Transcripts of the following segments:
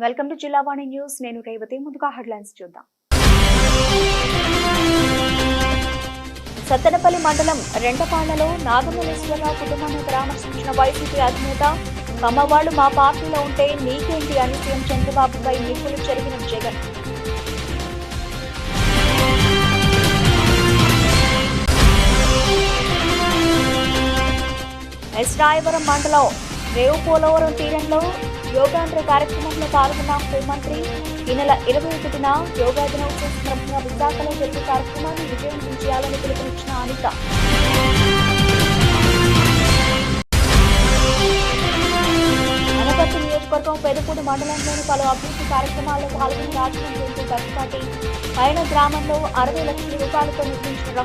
Welcome to Jillavani news. నేను రేవతి. ముందుగా headlines చూద్దాం. సత్తెనపల్లి మండలం రెండపాళ్లలో నాగమల్లేశ్వరరావు కుటుంబాన్ని పరామర్శించిన వైసీపీ అధినేత, కమ్మవాళ్లు మా పార్టీలో ఉంటే నీకేంటి అని సీఎం చంద్రబాబుపై నిప్పులు చెరిగిన జగన్. ఎస్రాయవరం మండలం రేవు పోలవరం తీరంలో యోగాంధ్ర కార్యక్రమంలో పాల్గొన్న హోంమంత్రి. ఈ నెల 21న యోగా దినోత్సవం సందర్భంగా విశాఖలో జరిగే కార్యక్రమాన్ని విజయవంతం చేయాలని పిలుపునిచ్చిన అనిత. అనపర్తి నియోజకవర్గం పెదపూడి మండలంలోని పలు అభివృద్ధి కార్యక్రమాల్లో పాల్గొని రాజకీయ ఎంపీ దగ్గుపాటి. ఆయన గ్రామంలో 60 లక్షల రూపాయలతో నిర్మించిన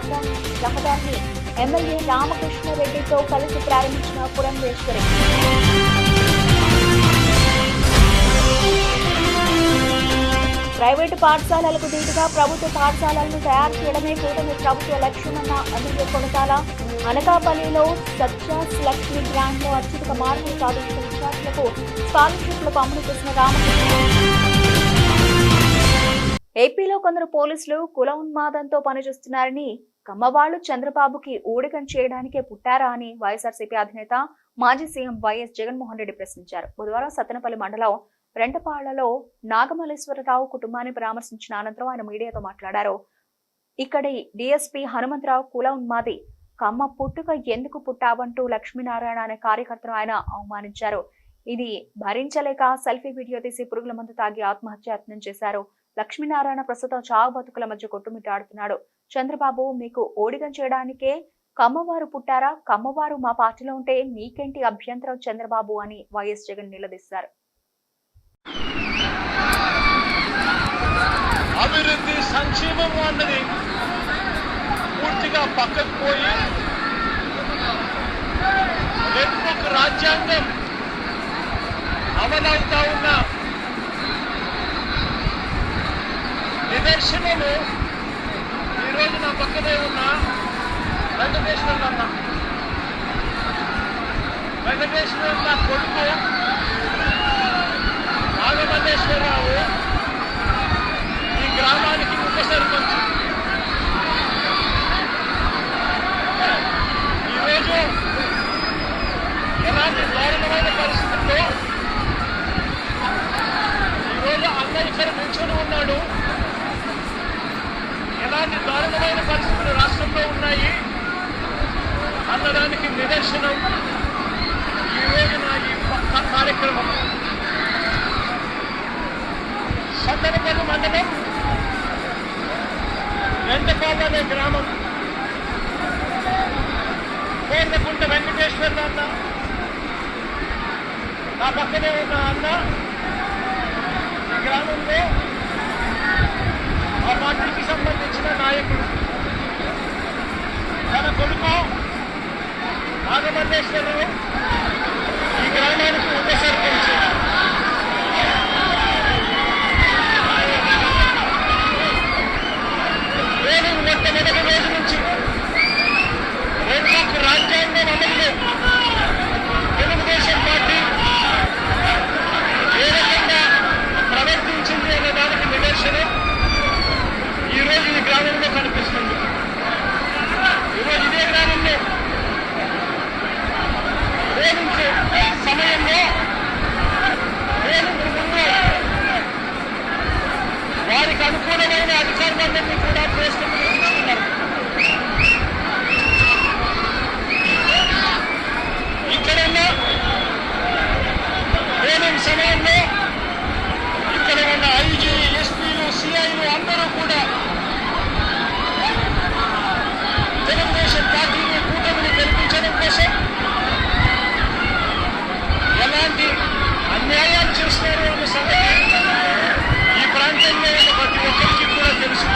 రహదారిని ఎమ్మెల్యే రామకృష్ణారెడ్డితో కలిసి ప్రారంభించిన పురంధేశ్వరి. ప్రైవేటు పాఠశాలలకు దీటుగా ప్రభుత్వ పాఠశాలలను తయారు చేయడమే కూటమి ప్రభుత్వ లక్ష్యమన్న ఎమ్మెల్యే కొనతాల. అనకాపల్లిలో సత్యాస్ లక్ష్మి గ్రాండ్ లో అత్యధిక మార్కులు సాధించిన విద్యార్థులకు స్కాలర్షిప్లు పంపిణీ చేసిన రామకృష్ణ. ఏపీలో కొందరు పోలీసులు కుల ఉన్మాదంతో పనిచేస్తున్నారని, కమ్మవాళ్లు చంద్రబాబుకి ఊడిగం చేయడానికే పుట్టారా అని వైఎస్ఆర్సీపీ అధినేత, మాజీ సీఎం వైఎస్ జగన్మోహన్ రెడ్డి ప్రశ్నించారు. బుధవారం సత్తెనపల్లి మండలం రెండపాళ్లలో నాగమల్లేశ్వరరావు కుటుంబాన్ని పరామర్శించిన అనంతరం ఆయన మీడియాతో మాట్లాడారు. ఇక్కడి డీఎస్పీ హనుమంతరావు కుల ఉన్మాది, కమ్మ పుట్టుక ఎందుకు పుట్టావంటూ లక్ష్మీనారాయణ అనే కార్యకర్తను ఆయన అవమానించారు. ఇది భరించలేక సెల్ఫీ వీడియో తీసి పురుగుల మందు తాగి ఆత్మహత్యాయత్నం చేశారు. లక్ష్మీనారాయణ ప్రస్తుతం చావు బతుకుల మధ్య కొట్టుమిట్టాడుతున్నాడు. చంద్రబాబు మీకు ఓడిగం చేయడానికే కమ్మవారు పుట్టారా? కమ్మవారు మా పార్టీలో ఉంటే నీకేంటి అభ్యంతరం చంద్రబాబు అని వైఎస్ జగన్ నిలదీశారు. అభివృద్ధి సంక్షేమం అన్నది పూర్తిగా పక్కకు పోయి రెడ్ రాజ్యాంగం అమలవుతా ఉన్న నిదర్శనము ఈరోజు నా పక్కనే ఉన్న వెంకటేశ్వర అన్న. వెంకటేశ్వర నా కొడుకు నాగమల్లేశ్వరరావు ఈ గ్రామానికి ఉప సర్పంచ్. ఈరోజు ఎలాంటి దారుణమైన పరిస్థితుల్లో ఈరోజు అన్న ఇక్కడ నిల్చొని ఉన్నాడు. ఎలాంటి దారుణమైన పరిస్థితులు రాష్ట్రంలో ఉన్నాయి అన్నదానికి నిదర్శనం ఈరోజు నా ఈ కార్యక్రమం. సత్తెనపల్లి మండలం రెండపాళ్ల అనే గ్రామం. కోర్లకుంట వెంకటేశ్వర అన్న, నా పక్కనే ఉన్న అన్న ఈ గ్రామంలో ఆ పార్టీకి సంబంధించిన నాయకుడు. తన కొడుకు నాగమల్లేశ్వరరావు ఈ గ్రామానికి ఉప సర్పంచ్. నేను మొట్టమొదటి రోజు నుంచి రెండు రాజ్యాంగం అమలులో తెలుగుదేశం పార్టీ ఏ రకంగా ప్రవర్తించింది అనే దానికి నిదర్శనం ఈరోజు ఈ గ్రామంలో కనిపిస్తుంది. ఈరోజు ఇదే గ్రామంలో ఓడించే సమయంలో ఓడించే ముందు వారికి అనుకూలమైన అధికారులందరినీ కూడా ప్రవేశిస్తున్నారు. ఇక్కడున్న ఓడింగ్ సమయంలో ఇక్కడ ఉన్న ఐజీ, ఎస్పీలు, సిఐలు అందరూ కూడా తెలుగుదేశం పార్టీని, కూటమిని గెలిపించడం కోసం ఎలాంటి అన్యాయాలు చేస్తున్నారు అనే సంగతి ఈ ప్రాంతంలో ఉన్న ప్రతి ఒక్కరికి కూడా తెలుసు.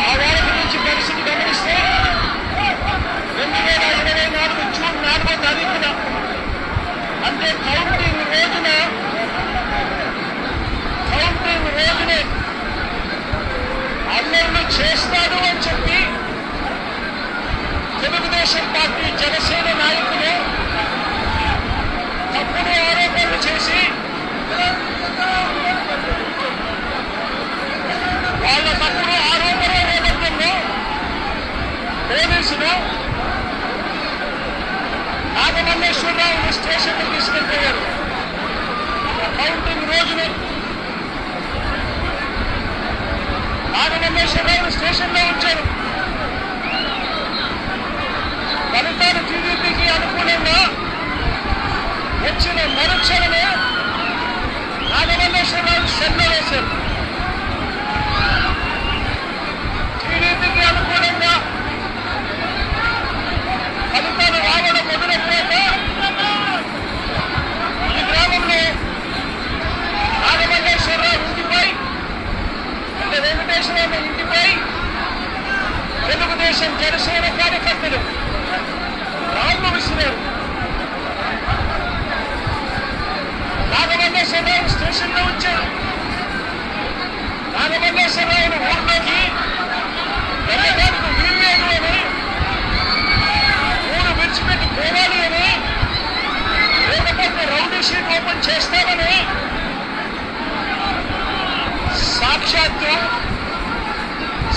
ఆ వారి గురించి పరిస్థితి గమనిస్తే 2024 జూన్ 4వ తారీఖున అంటే కౌంటింగ్ రోజునే అల్లర్లు చేస్తాడు అని చెప్పి తెలుగుదేశం పార్టీ, జనసేన నాయకులు తప్పుడు సర్వేను స్టేషన్లో ఉంచారు. ఫలితాలు టీడీపీకి అనుకూలంగా వచ్చిన మరుక్షణమే నాగమల్లేశ్వరరావు సెల్లో వేశారు. టీడీపీకి అనుకూలంగా ఫలితాలు రావడం మొదలయ్యాక ఈ గ్రామంలో నాగమల్లేశ్వరరావు ఇంటిపై అంటే వెంకటేశ్వరరావు ఇంటిపై తెలుగుదేశం జనసేన కార్యకర్తలు రాళ్ళు విసిరారు. నాగమల్లేశ్వరరావు స్టేషన్లో ఉంచారు. నాగమల్లేశ్వరరావును ఊర్లోకి వెళ్ళడానికి వీల్లేదు అని, ఊరు విడిచిపెట్టి పోవాలి అని, లేకపోతే రౌడీ షీట్ ఓపెన్ చేస్తామని సాక్షాత్తు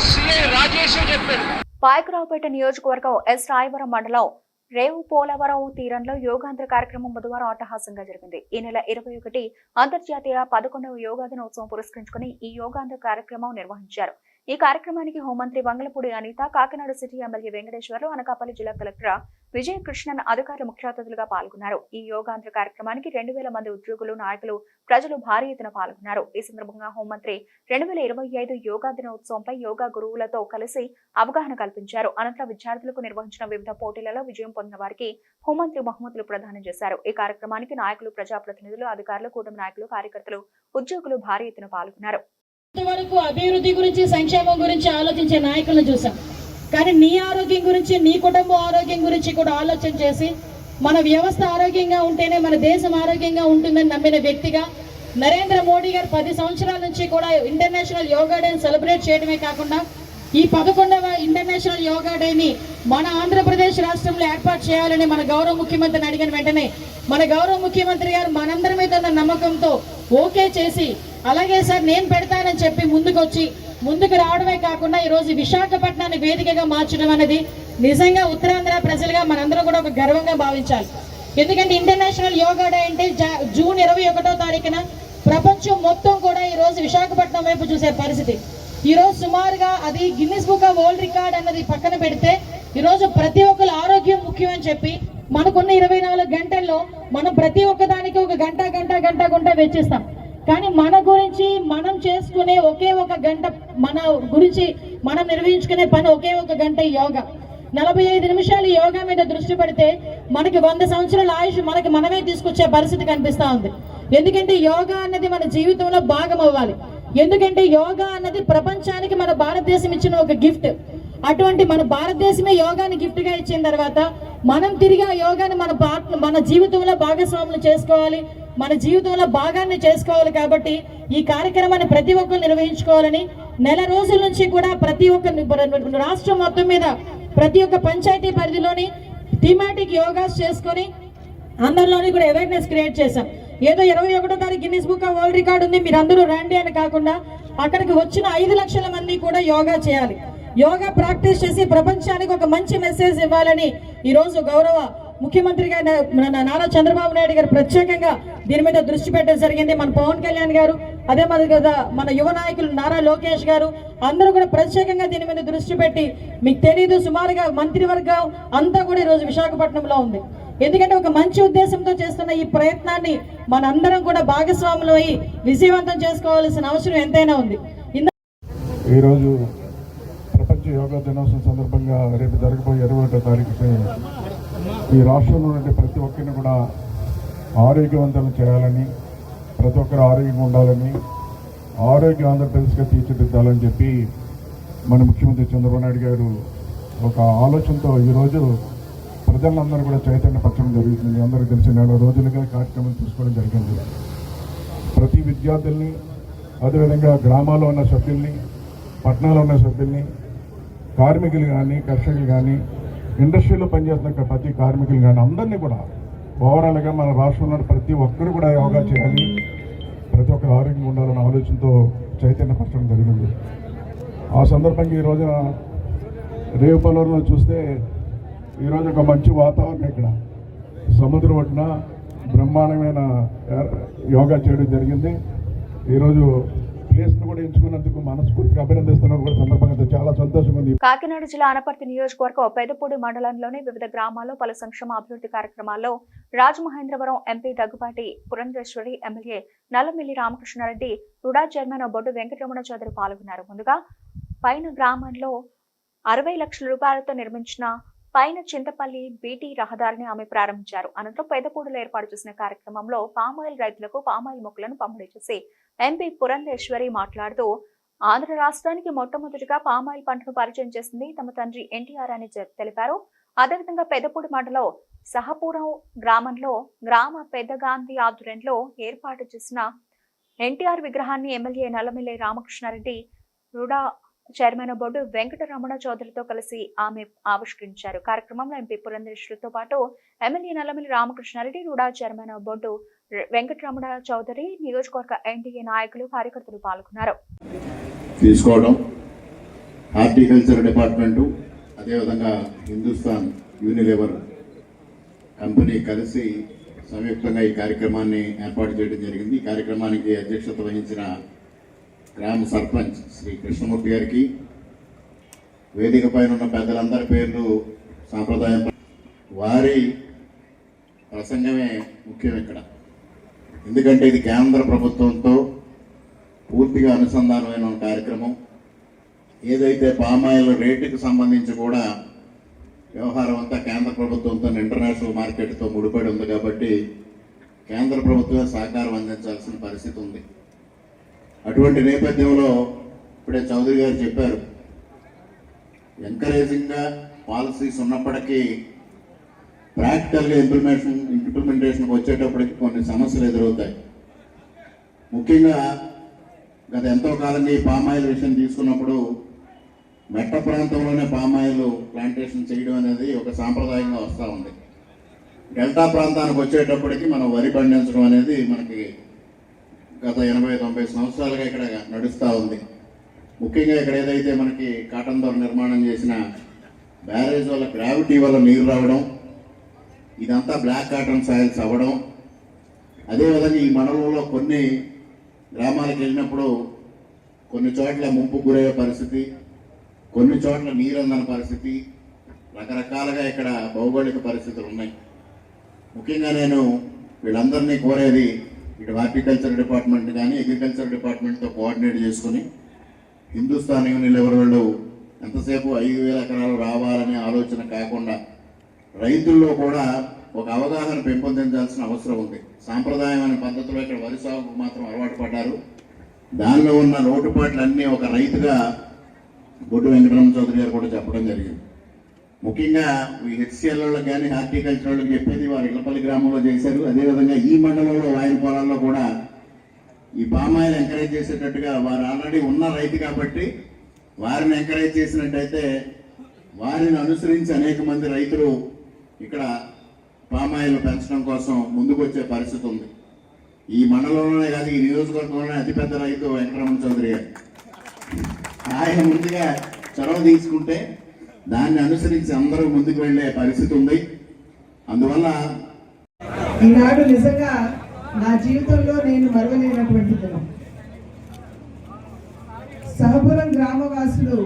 సిఐ రాజేష్ చెప్పాడు. పాయకరావుపేట నియోజకవర్గం ఎస్ రాయవరం మండలం రేవు పోలవరం తీరంలో యోగాంధ్ర కార్యక్రమం బుధవారం అట్టహాసంగా జరిగింది. ఈ నెల 21 అంతర్జాతీయ 11వ యోగా దినోత్సవం పురస్కరించుకుని ఈ యోగాంధ్ర కార్యక్రమం నిర్వహించారు. ఈ కార్యక్రమానికి హోంమంత్రి వంగలపూడి అనిత, కాకినాడ సిటీ ఎమ్మెల్యే వెంకటేశ్వర్లు, అనకాపల్లి జిల్లా కలెక్టర్ విజయకృష్ణన్ అధికారులు ముఖ్య అతిథులుగా పాల్గొన్నారు. ఈ యోగాంధ్ర కార్యక్రమానికి 2000 మంది ఉద్యోగులు, నాయకులు, ప్రజలు భారీ ఎత్తున పాల్గొన్నారు. ఈ సందర్భంగా హోంమంత్రి 2025 యోగా దినోత్సవంపై యోగా గురువులతో కలిసి అవగాహన కల్పించారు. అనంతరం విద్యార్థులకు నిర్వహించిన వివిధ పోటీలలో విజయం పొందిన వారికి హోంమంత్రి బహుమతులు ప్రదానం చేశారు. ఈ కార్యక్రమానికి నాయకులు, ప్రజాప్రతినిధులు, అధికారులు, కూటమి నాయకులు, కార్యకర్తలు, ఉద్యోగులు భారీ ఎత్తున పాల్గొన్నారు. ఇంతవరకు అభివృద్ధి గురించి, సంక్షేమం గురించి ఆలోచించే నాయకులను చూసాం. కానీ నీ ఆరోగ్యం గురించి, నీ కుటుంబం ఆరోగ్యం గురించి కూడా ఆలోచన చేసి మన వ్యవస్థ ఆరోగ్యంగా ఉంటేనే మన దేశం ఆరోగ్యంగా ఉంటుందని నమ్మిన వ్యక్తిగా నరేంద్ర మోడీ గారు 10 సంవత్సరాల నుంచి కూడా ఇంటర్నేషనల్ యోగా డేని సెలబ్రేట్ చేయడమే కాకుండా ఈ 11వ ఇంటర్నేషనల్ యోగా డేని మన ఆంధ్రప్రదేశ్ రాష్ట్రంలో ఏర్పాటు చేయాలని మన గౌరవ ముఖ్యమంత్రిని అడిగిన వెంటనే మన గౌరవ ముఖ్యమంత్రి గారు మనందరి మీద ఉన్న నమ్మకంతో ఓకే చేసి, అలాగే సార్ నేను పెడతానని చెప్పి ముందుకు రావడమే కాకుండా ఈరోజు విశాఖపట్నాన్ని వేదికగా మార్చడం అనేది నిజంగా ఉత్తరాంధ్ర ప్రజలుగా మనందరం కూడా ఒక గర్వంగా భావించాలి. ఎందుకంటే ఇంటర్నేషనల్ యోగా డే అంటే జూన్ 21వ తారీఖున ప్రపంచం మొత్తం కూడా ఈరోజు విశాఖపట్నం వైపు చూసే పరిస్థితి. ఈరోజు సుమారుగా అది Guinness book of world record అన్నది పక్కన పెడితే ఈరోజు ప్రతి ఒక్కరు ఆరోగ్యం ముఖ్యం అని చెప్పి మనకున్న 24 గంటల్లో మనం ప్రతి ఒక్కదానికి ఒక గంట వెచ్చిస్తాం. కానీ మన గురించి మనం చేసుకునే ఒకే ఒక గంట, మన గురించి మనం నిర్వహించుకునే పని ఒకే ఒక గంట యోగా. 45 నిమిషాలు యోగా మీద దృష్టి పెడితే మనకి 100 సంవత్సరాల ఆయుష్ మనమే తీసుకొచ్చే పరిస్థితి కనిపిస్తా ఉంది. ఎందుకంటే యోగా అన్నది మన జీవితంలో భాగం అవ్వాలి. ఎందుకంటే యోగా అన్నది ప్రపంచానికి మన భారతదేశం ఇచ్చిన ఒక గిఫ్ట్. అటువంటి మన భారతదేశమే యోగాని గిఫ్ట్ గా ఇచ్చిన తర్వాత మనం తిరిగి ఆ యోగాని మన జీవితంలో భాగస్వాములు చేసుకోవాలి, మన జీవితంలో భాగాన్ని చేసుకోవాలి. కాబట్టి ఈ కార్యక్రమాన్ని ప్రతి ఒక్కరు నిర్వహించుకోవాలని నెల రోజుల నుంచి కూడా ప్రతి ఒక్క రాష్ట్రం మొత్తం మీద ప్రతి ఒక్క పంచాయతీ పరిధిలోని థీమాటిక్ యోగాస్ చేసుకొని అందరిలోని కూడా అవేర్నెస్ క్రియేట్ చేశాం. ఏదో 21వ తారీఖు Guinness book of world record ఉంది, మీరు అందరూ రండి అని కాకుండా అక్కడికి వచ్చిన 5 లక్షల మంది కూడా యోగా చేయాలి. యోగా ప్రాక్టీస్ చేసి ప్రపంచానికి ఒక మంచి మెసేజ్ ఇవ్వాలని ఈరోజు గౌరవ ముఖ్యమంత్రి గారు నారా చంద్రబాబు నాయుడు గారు ప్రత్యేకంగా దీని మీద దృష్టి పెట్టడం జరిగింది. మన పవన్ కళ్యాణ్ గారు, అదే మాదిరిగా మన యువ నాయకులు నారా లోకేష్ గారు అందరూ కూడా ప్రత్యేకంగా దీని మీద దృష్టి పెట్టి, మీకు తెలీదు సుమారుగా మంత్రివర్గం అంతా కూడా ఈరోజు విశాఖపట్నంలో ఉంది. ఎందుకంటే ఒక మంచి ఉద్దేశంతో చేస్తున్న ఈ ప్రయత్నాన్ని మనందరం కూడా భాగస్వాములు అయ్యి విజయవంతం చేసుకోవాల్సిన అవసరం ఎంతైనా ఉంది. ఈరోజు ప్రపంచ యోగా దినోత్సవం సందర్భంగా రేపు జరగబోయే 21వ తారీఖుని ఈ రాష్ట్రంలో ఉండే ప్రతి ఒక్కరిని కూడా ఆరోగ్యవంతులు చేయాలని, ప్రతి ఒక్కరు ఆరోగ్యంగా ఉండాలని, ఆరోగ్య ఆంధ్రప్రదేశ్గా తీర్చిదిద్దాలని చెప్పి మన ముఖ్యమంత్రి చంద్రబాబు నాయుడు గారు ఒక ఆలోచనతో ఈరోజు ప్రజలందరూ కూడా చైతన్యపరచడం జరుగుతుంది. అందరికీ తెలిసిన 4 రోజులుగా కార్యక్రమం తీసుకోవడం జరిగింది. ప్రతి విద్యార్థుల్ని, అదేవిధంగా గ్రామాల్లో ఉన్న సభ్యుల్ని, పట్టణాల్లో ఉన్న సభ్యుల్ని, కార్మికులు కానీ, కర్షకులు కానీ, ఇండస్ట్రీలో పనిచేస్తున్న ప్రతి కార్మికులు కానీ అందరినీ కూడా ఓవరాల్గా మన రాష్ట్రంలో ప్రతి ఒక్కరు కూడా యోగా చేయాలి, ప్రతి ఒక్కరు ఆరోగ్యంగా ఉండాలన్న ఆలోచనతో చైతన్యపరచడం జరిగింది. ఆ సందర్భంగా ఈ రోజున రేవుపల్లూరులో చూస్తే ఈరోజు ఒక మంచి వాతావరణం, ఇక్కడ సముద్రం ఒడ్డున బ్రహ్మాండమైన యోగా చేయడం జరిగింది. ఈరోజు ప్లేస్ను కూడా ఎంచుకున్నందుకు మనస్ఫూర్తిగా అభినందిస్తున్నారు కూడా సందర్భంగా జరుగుతుంది. కాకినాడ జిల్లా అనపర్తి నియోజకవర్గం పెదపూడి మండలంలోని వివిధ గ్రామాల్లో పలు సంక్షేమ అభివృద్ధి కార్యక్రమాల్లో Rajamahendravaram MP Daggubati Purandeswari, MLA Nallamilli Ramakrishna Reddy, RUDA chairman Boddu Venkataramana Chowdary పాల్గొన్నారు. ముందుగా పైన గ్రామంలో 60 లక్షల రూపాయలతో నిర్మించిన పైన చింతపల్లి బీటీ రహదారిని ఆమె ప్రారంభించారు. అనంతరం పెదపూడిలో ఏర్పాటు చేసిన కార్యక్రమంలో పామాయిల్ రైతులకు పామాయిల్ మొక్కలను పంపిణీ చేసి ఎంపీ పురంధేశ్వరి మాట్లాడుతూ, ఆంధ్ర రాష్ట్రానికి మొట్టమొదటిగా పామాయిల్ పంటను పరిచయం చేసింది తమ తండ్రి ఎన్టీఆర్ అని తెలిపారు. అదేవిధంగా పెదపూడి మండలం సహపురం గ్రామంలో గ్రామ పెద్ద గాంధీ ఆధ్వర్యంలో ఏర్పాటు చేసిన ఎన్టీఆర్ విగ్రహాన్ని MLA Nallamilli Ramakrishna Reddy, RUDA chairman Boddu Venkataramana చౌదరితో కలిసి ఆమె ఆవిష్కరించారు. కార్యక్రమంలో ఎంపీ పురంధేశ్వరితో పాటు MLA Nallamilli Ramakrishna Reddy, RUDA chairman Boddu Venkataramana Chowdary, నియోజకవర్గ ఎన్డీఏ నాయకులు, కార్యకర్తలు పాల్గొన్నారు. తీసుకోవడం హార్టికల్చర్ డిపార్ట్మెంటు, అదేవిధంగా హిందుస్థాన్ యూనిలివర్ కంపెనీ కలిసి సంయుక్తంగా ఈ కార్యక్రమాన్ని ఏర్పాటు చేయడం జరిగింది. ఈ కార్యక్రమానికి అధ్యక్షత వహించిన గ్రామ సర్పంచ్ శ్రీ కృష్ణమూర్తి గారికి, వేదిక పైన ఉన్న పెద్దలందరి పేర్లు సాంప్రదాయం, వారి ప్రసంగమే ముఖ్యం ఇక్కడ. ఎందుకంటే ఇది కేంద్ర ప్రభుత్వంతో పూర్తిగా అనుసంధానమైన కార్యక్రమం. ఏదైతే పామాయిల్ రేటుకు సంబంధించి కూడా వ్యవహారం అంతా కేంద్ర ప్రభుత్వంతో, ఇంటర్నేషనల్ మార్కెట్తో ముడిపడి ఉంది కాబట్టి కేంద్ర ప్రభుత్వమే సహకారం అందించాల్సిన పరిస్థితి ఉంది. అటువంటి నేపథ్యంలో ఇప్పుడే చౌదరి గారు చెప్పారు, ఎంకరేజింగ్గా పాలసీస్ ఉన్నప్పటికీ ప్రాక్టికల్గా ఇంప్లిమెంటేషన్కి వచ్చేటప్పటికి కొన్ని సమస్యలు ఎదురవుతాయి. ముఖ్యంగా గత ఎంతో కాలంగా ఈ పామాయిల్ విషయం తీసుకున్నప్పుడు మెట్ట ప్రాంతంలోనే పామాయిల్ ప్లాంటేషన్ చేయడం అనేది ఒక సాంప్రదాయంగా వస్తూ ఉంది. డెల్టా ప్రాంతానికి వచ్చేటప్పటికి మనం వరి పండించడం అనేది మనకి గత 80-90 సంవత్సరాలుగా ఇక్కడ నడుస్తూ ఉంది. ముఖ్యంగా ఇక్కడ ఏదైతే మనకి కాటన్ దొర నిర్మాణం చేసిన బ్యారేజ్ వల్ల గ్రావిటీ వల్ల నీరు రావడం, ఇదంతా బ్లాక్ కాటన్ సాయిల్స్ అవ్వడం, అదేవిధంగా ఈ మండలంలో కొన్ని గ్రామాలకు వెళ్ళినప్పుడు కొన్ని చోట్ల ముంపు గురయ్యే పరిస్థితి, కొన్ని చోట్ల నీరందని పరిస్థితి, రకరకాలుగా ఇక్కడ భౌగోళిక పరిస్థితులు ఉన్నాయి. ముఖ్యంగా నేను వీళ్ళందరినీ కోరేది, ఇటు హార్టికల్చర్ డిపార్ట్మెంట్ కానీ అగ్రికల్చర్ డిపార్ట్మెంట్తో కోఆర్డినేట్ చేసుకుని హిందుస్థాన్ యూనిలివర్ వాళ్ళు ఎంతసేపు 5,000 ఎకరాలు రావాలనే ఆలోచన కాకుండా రైతుల్లో కూడా ఒక అవగాహన పెంపొందించాల్సిన అవసరం ఉంది. సాంప్రదాయమైన పద్ధతిలో ఇక్కడ వరి సాగుకు మాత్రం అలవాటు పడ్డారు. దానిలో ఉన్న లోటుపాట్లన్నీ ఒక రైతుగా బొడ్డు వెంకటరమణ చౌదరి గారు కూడా చెప్పడం జరిగింది. ముఖ్యంగా ఈ హెచ్సిఎల్ వాళ్ళకి కానీ హార్టికల్చర్ వాళ్ళకి చెప్పేది వారు ఇళ్లపల్లి గ్రామంలో చేశారు. అదేవిధంగా ఈ మండలంలో వాయిన పొలాల్లో కూడా ఈ పామాయిల్ ఎంకరేజ్ చేసేటట్టుగా వారు ఆల్రెడీ ఉన్న రైతు కాబట్టి వారిని ఎంకరేజ్ చేసినట్టయితే వారిని అనుసరించి అనేక మంది రైతులు ఇక్కడ పామాయిల్ పెంచడం కోసం ముందుకు వచ్చే పరిస్థితి ఉంది. ఈ మండలంలోనే కాదు, ఈ నియోజకవర్గంలోనే అతిపెద్ద రైతు వెంకటరమణ చౌదరి గారు. ఆయన ముందుగా చొరవ తీసుకుంటే దాన్ని అనుసరించి అందరూ ముందుకు వెళ్లే పరిస్థితి ఉంది. అందువల్ల ఈనాడు నిజంగా నా జీవితంలో నేను మరవలేనటువంటి దినం. సహపురం గ్రామవాసులు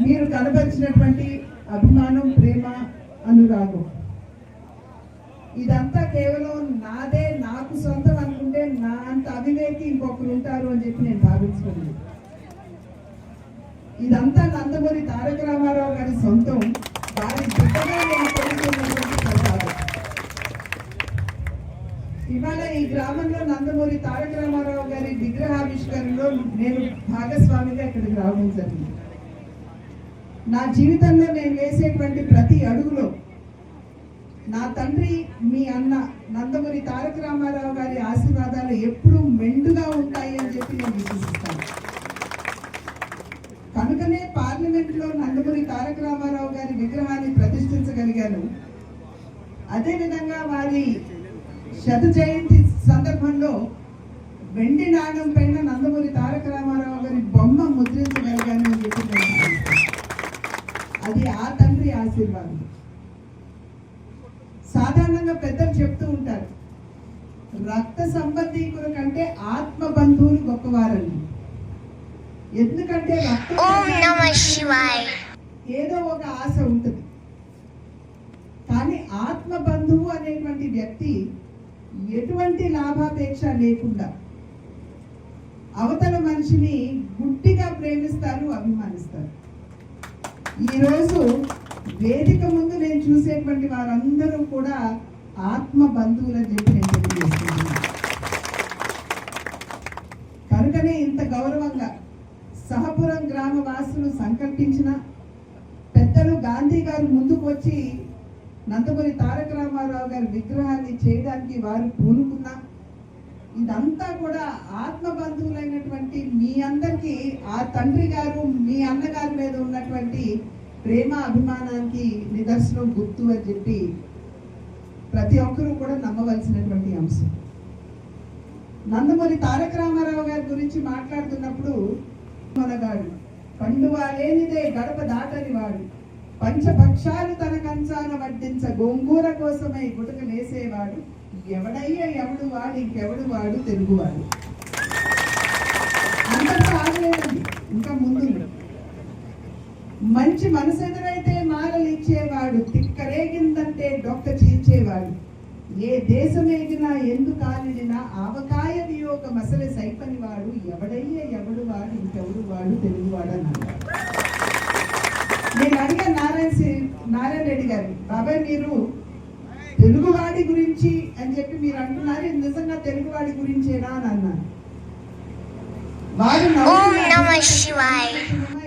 మీరు కనబరిచినటువంటి అభిమానం, ప్రేమ, అనురాగం, ఇదంతా కేవలం నాదే, నాకు సొంతం అనుకుంటే నా అంత అవివేకి ఇంకొకరు ఉంటారు అని చెప్పి నేను భావించుకున్నాను. ఇదంతా నందమూరి తారక రామారావు గారి సొంతం. వారి బిడ్డగా నేను తెలుసుకున్నటువంటి ప్రసాదం. ఇవాళ ఈ గ్రామంలో నందమూరి తారక రామారావు గారి విగ్రహావిష్కరణలో నేను భాగస్వామిగా ఇక్కడికి రావడం జరిగింది. నా జీవితంలో నేను వేసేటువంటి ప్రతి అడుగులో నా తండ్రి, మీ అన్న నందమూరి తారక రామారావు గారి ఆశీర్వాదాలు ఎప్పుడూ మెండుగా ఉంటాయి అని చెప్పి నేను విశ్వసిస్తాను. కనుకనే పార్లమెంట్లో నందమూరి తారక రామారావు గారి విగ్రహాన్ని ప్రతిష్ఠించగలిగాను. అదేవిధంగా వారి 100వ జయంతి సందర్భంలో వెండి నాణం పైన నందమూరి తారక రామారావు గారి బొమ్మ ముద్రించగలిగాను అని చెప్పి అది ఆ తండ్రి ఆశీర్వాదం. సాధారణంగా పెద్దలు చెప్తూ ఉంటారు, రక్త సంబంధీకుల కంటే ఆత్మ బంధువులు గొప్పవారని. ఎందుకంటే రక్త ఏదో ఒక ఆశ ఉంటుంది. కానీ ఆత్మ బంధువు అనేటువంటి వ్యక్తి ఎటువంటి లాభాపేక్ష లేకుండా అవతల మనిషిని గుట్టిగా ప్రేమిస్తారు, అభిమానిస్తారు. ఈరోజు వేదిక ముందు నేను చూసేటువంటి వారందరూ కూడా ఆత్మ బంధువులని చెప్పి నేను తెలియజేస్తున్నాను. కనుకనే ఇంత గౌరవంగా సహపురం గ్రామ వాసులు సంకల్పించిన పెద్దలు గాంధీ గారు ముందుకు వచ్చి నందమూరి తారక రామారావు గారి విగ్రహాన్ని చేయడానికి వారు పూనుకున్న ఇదంతా కూడా ఆత్మ బంధువులైనటువంటి మీ అందరికీ ఆ తండ్రి గారు మీ అన్నగారి మీద ఉన్నటువంటి ప్రేమ అభిమానానికి నిదర్శనం, గుర్తు అని చెప్పి ప్రతి ఒక్కరూ కూడా నమ్మవలసినటువంటి అంశం. నందమూరి తారక రామారావు గారి గురించి మాట్లాడుతున్నప్పుడు మనగాడు పండువా లేనిదే గడప దాటని వాడు, పంచపక్షాలు తన కంచాన వడ్డించ గోంగూర కోసమై గుటకలేసేవాడు, ఎవడయ్యా ఎవడు వాడు, ఇంకెవడు వాడు తెలుగువాడు. అంతటా ఆగలేదండి, ఇంకా ముందు మంచి మనసు ఎదురైతే మాలలు ఇచ్చేవాడు, తిక్కరేగిందంటే డొక్క చీల్చేవాడు, ఏ దేశమేగినా ఎందు కాలిడినా ఆవకాయ వియోగ మసలి సైపని వాడు, ఎవడయ్యే ఎవడు వాడు, ఇంకెవడు వాడు తెలుగువాడు అన్నాడు. నేను అడిగా నారాయణ రెడ్డి గారు, బాబాయ్ మీరు తెలుగువాడి గురించి అని చెప్పి మీరు అంటున్నారు, ఇది నిజంగా తెలుగువాడి గురించేనా అని అన్నారు. వాడు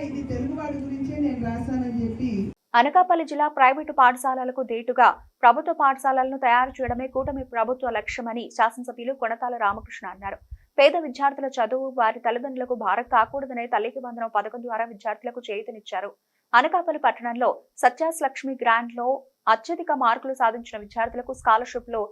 ఇది తెలుగువాడి గురించే నేను రాశానని చెప్పి. అనకాపల్లి జిల్లా ప్రైవేటు పాఠశాలలకు ధీటుగా ప్రభుత్వ పాఠశాలలను తయారు చేయడమే కూటమి ప్రభుత్వ లక్ష్యమని శాసనసభ్యులు కొనతాల రామకృష్ణ అన్నారు. పేద విద్యార్థుల చదువు వారి తల్లిదండ్రులకు భారం కాకూడదనే తల్లికి వందనం పథకం ద్వారా విద్యార్థులకు చేయూతనిచ్చారు. అనకాపల్లి పట్టణంలో సత్యాస్ లక్ష్మి గ్రాండ్ లో అత్యధిక మార్కులు సాధించిన విద్యార్థులకు స్కాలర్షిప్ లో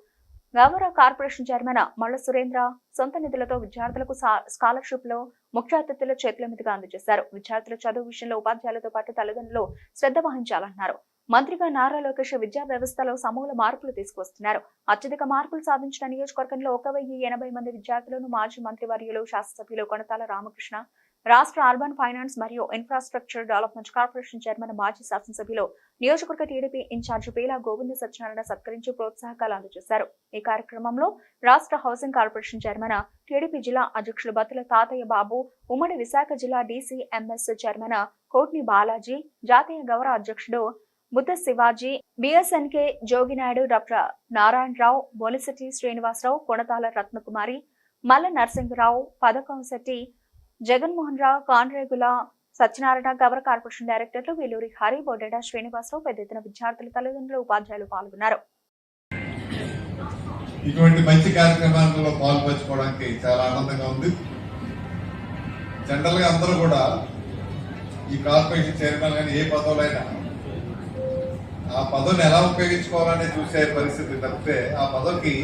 గౌరవ కార్పొరేషన్ చైర్మన్ మల్ల సురేంద్ర సొంత నిధులతో విద్యార్థులకు స్కాలర్షిప్ లో ముఖ్య అతిథుల చేతుల మీదుగా అందజేశారు. విద్యార్థుల చదువు విషయంలో ఉపాధ్యాయులతో పాటు తల్లిదండ్రులు శ్రద్ధ వహించాలన్నారు. మంత్రిగా నారా లోకేష్ విద్యా వ్యవస్థలో సమూల మార్పులు తీసుకొస్తున్నారు. అత్యధిక మార్కులు సాధించిన నియోజకవర్గంలో 1080 మంది విద్యార్థులను మాజీ మంత్రివర్యులు శాసనసభ్యులు కొనతాల రామకృష్ణ, రాష్ట్ర అర్బన్ ఫైనాన్స్ మరియు ఇన్ఫ్రాస్ట్రక్చర్ డెవలప్మెంట్ కార్పొరేషన్ చైర్మన్ మాజీ శాసనసభ్యులు నియోజకవర్గ టీడీపీ ఇన్ఛార్జి పేలా గోవింద సత్యనారాయణ సత్కరించి ప్రోత్సాహకాలు అందజేశారు. ఈ కార్యక్రమంలో రాష్ట్ర హౌసింగ్ కార్పొరేషన్ చైర్మన్, టీడీపీ జిల్లా అధ్యక్షులు బత్తుల తాతయ్య బాబు, ఉమ్మడి విశాఖ జిల్లా డీసీఎంఎస్ చైర్మన్ కోట్ని బాలాజీ, జాతీయ గౌరవ అధ్యక్షుడు బుద్ధ శివాజీ, బిఎస్ఎన్కే జోగినాయుడు, డాక్టర్ నారాయణరావు, బొలిశెట్టి శ్రీనివాసరావు, కొనతాల రత్నకుమారి, మల్ల నరసింహరావు, పదకంశెట్టి జగన్మోహన్ రావు, కాన్రేగుల సత్యనారాయణ, గౌరవ కార్పొరేషన్ డైరెక్టర్లు వేలూరి హరి, బొడ్డెడ శ్రీనివాసరావు, పెద్ద ఎత్తున విద్యార్థులు, తల్లిదండ్రులు, ఉపాధ్యాయులు పాల్గొన్నారు. ఇటువంటి మంచి కార్యక్రమాలలో పాల్పంచుకోవడానికి చాలా ఆనందంగా ఉంది. జనరల్ గా అందరూ కూడా ఈ కార్పొరేషన్ చైర్మన్ కానీ ఏ పదవులైనా ఆ పదవిని ఎలా ఉపయోగించుకోవాలని చూసే పరిస్థితి తప్పితే ఆ పదవికి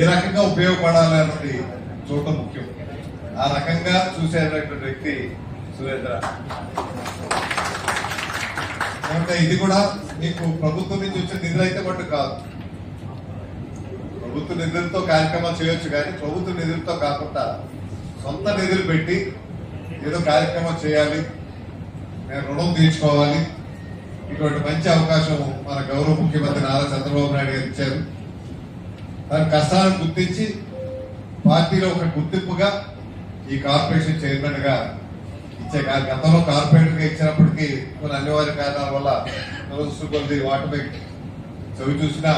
ఏ రకంగా ఉపయోగపడాలి అన్నది చూడటం ముఖ్యం. ఆ రకంగా చూసేటటువంటి వ్యక్తి సురేంద్ర. ఇది కూడా మీకు ప్రభుత్వం నుంచి వచ్చిన నిధులు అయితే మటు కాదు. ప్రభుత్వ నిధులతో కార్యక్రమాలు చేయొచ్చు, కానీ ప్రభుత్వ నిధులతో కాకుండా సొంత నిధులు పెట్టి ఏదో కార్యక్రమం చేయాలి, నేను రుణం తీర్చుకోవాలి, ఇటువంటి మంచి అవకాశం మన గౌరవ ముఖ్యమంత్రి నారా చంద్రబాబు నాయుడు గారు ఇచ్చారు. దాని కష్టాలను గుర్తించి పార్టీలో ఒక గుర్తింపుగా ఈ కార్పొరేషన్ చైర్మన్ గా ఇచ్చే గతంలో కార్పొరేటర్ గా ఇచ్చినప్పటికీ కొన్ని అనివార్య కారణాల వల్ల కొద్ది వాటిపై చవి చూసినా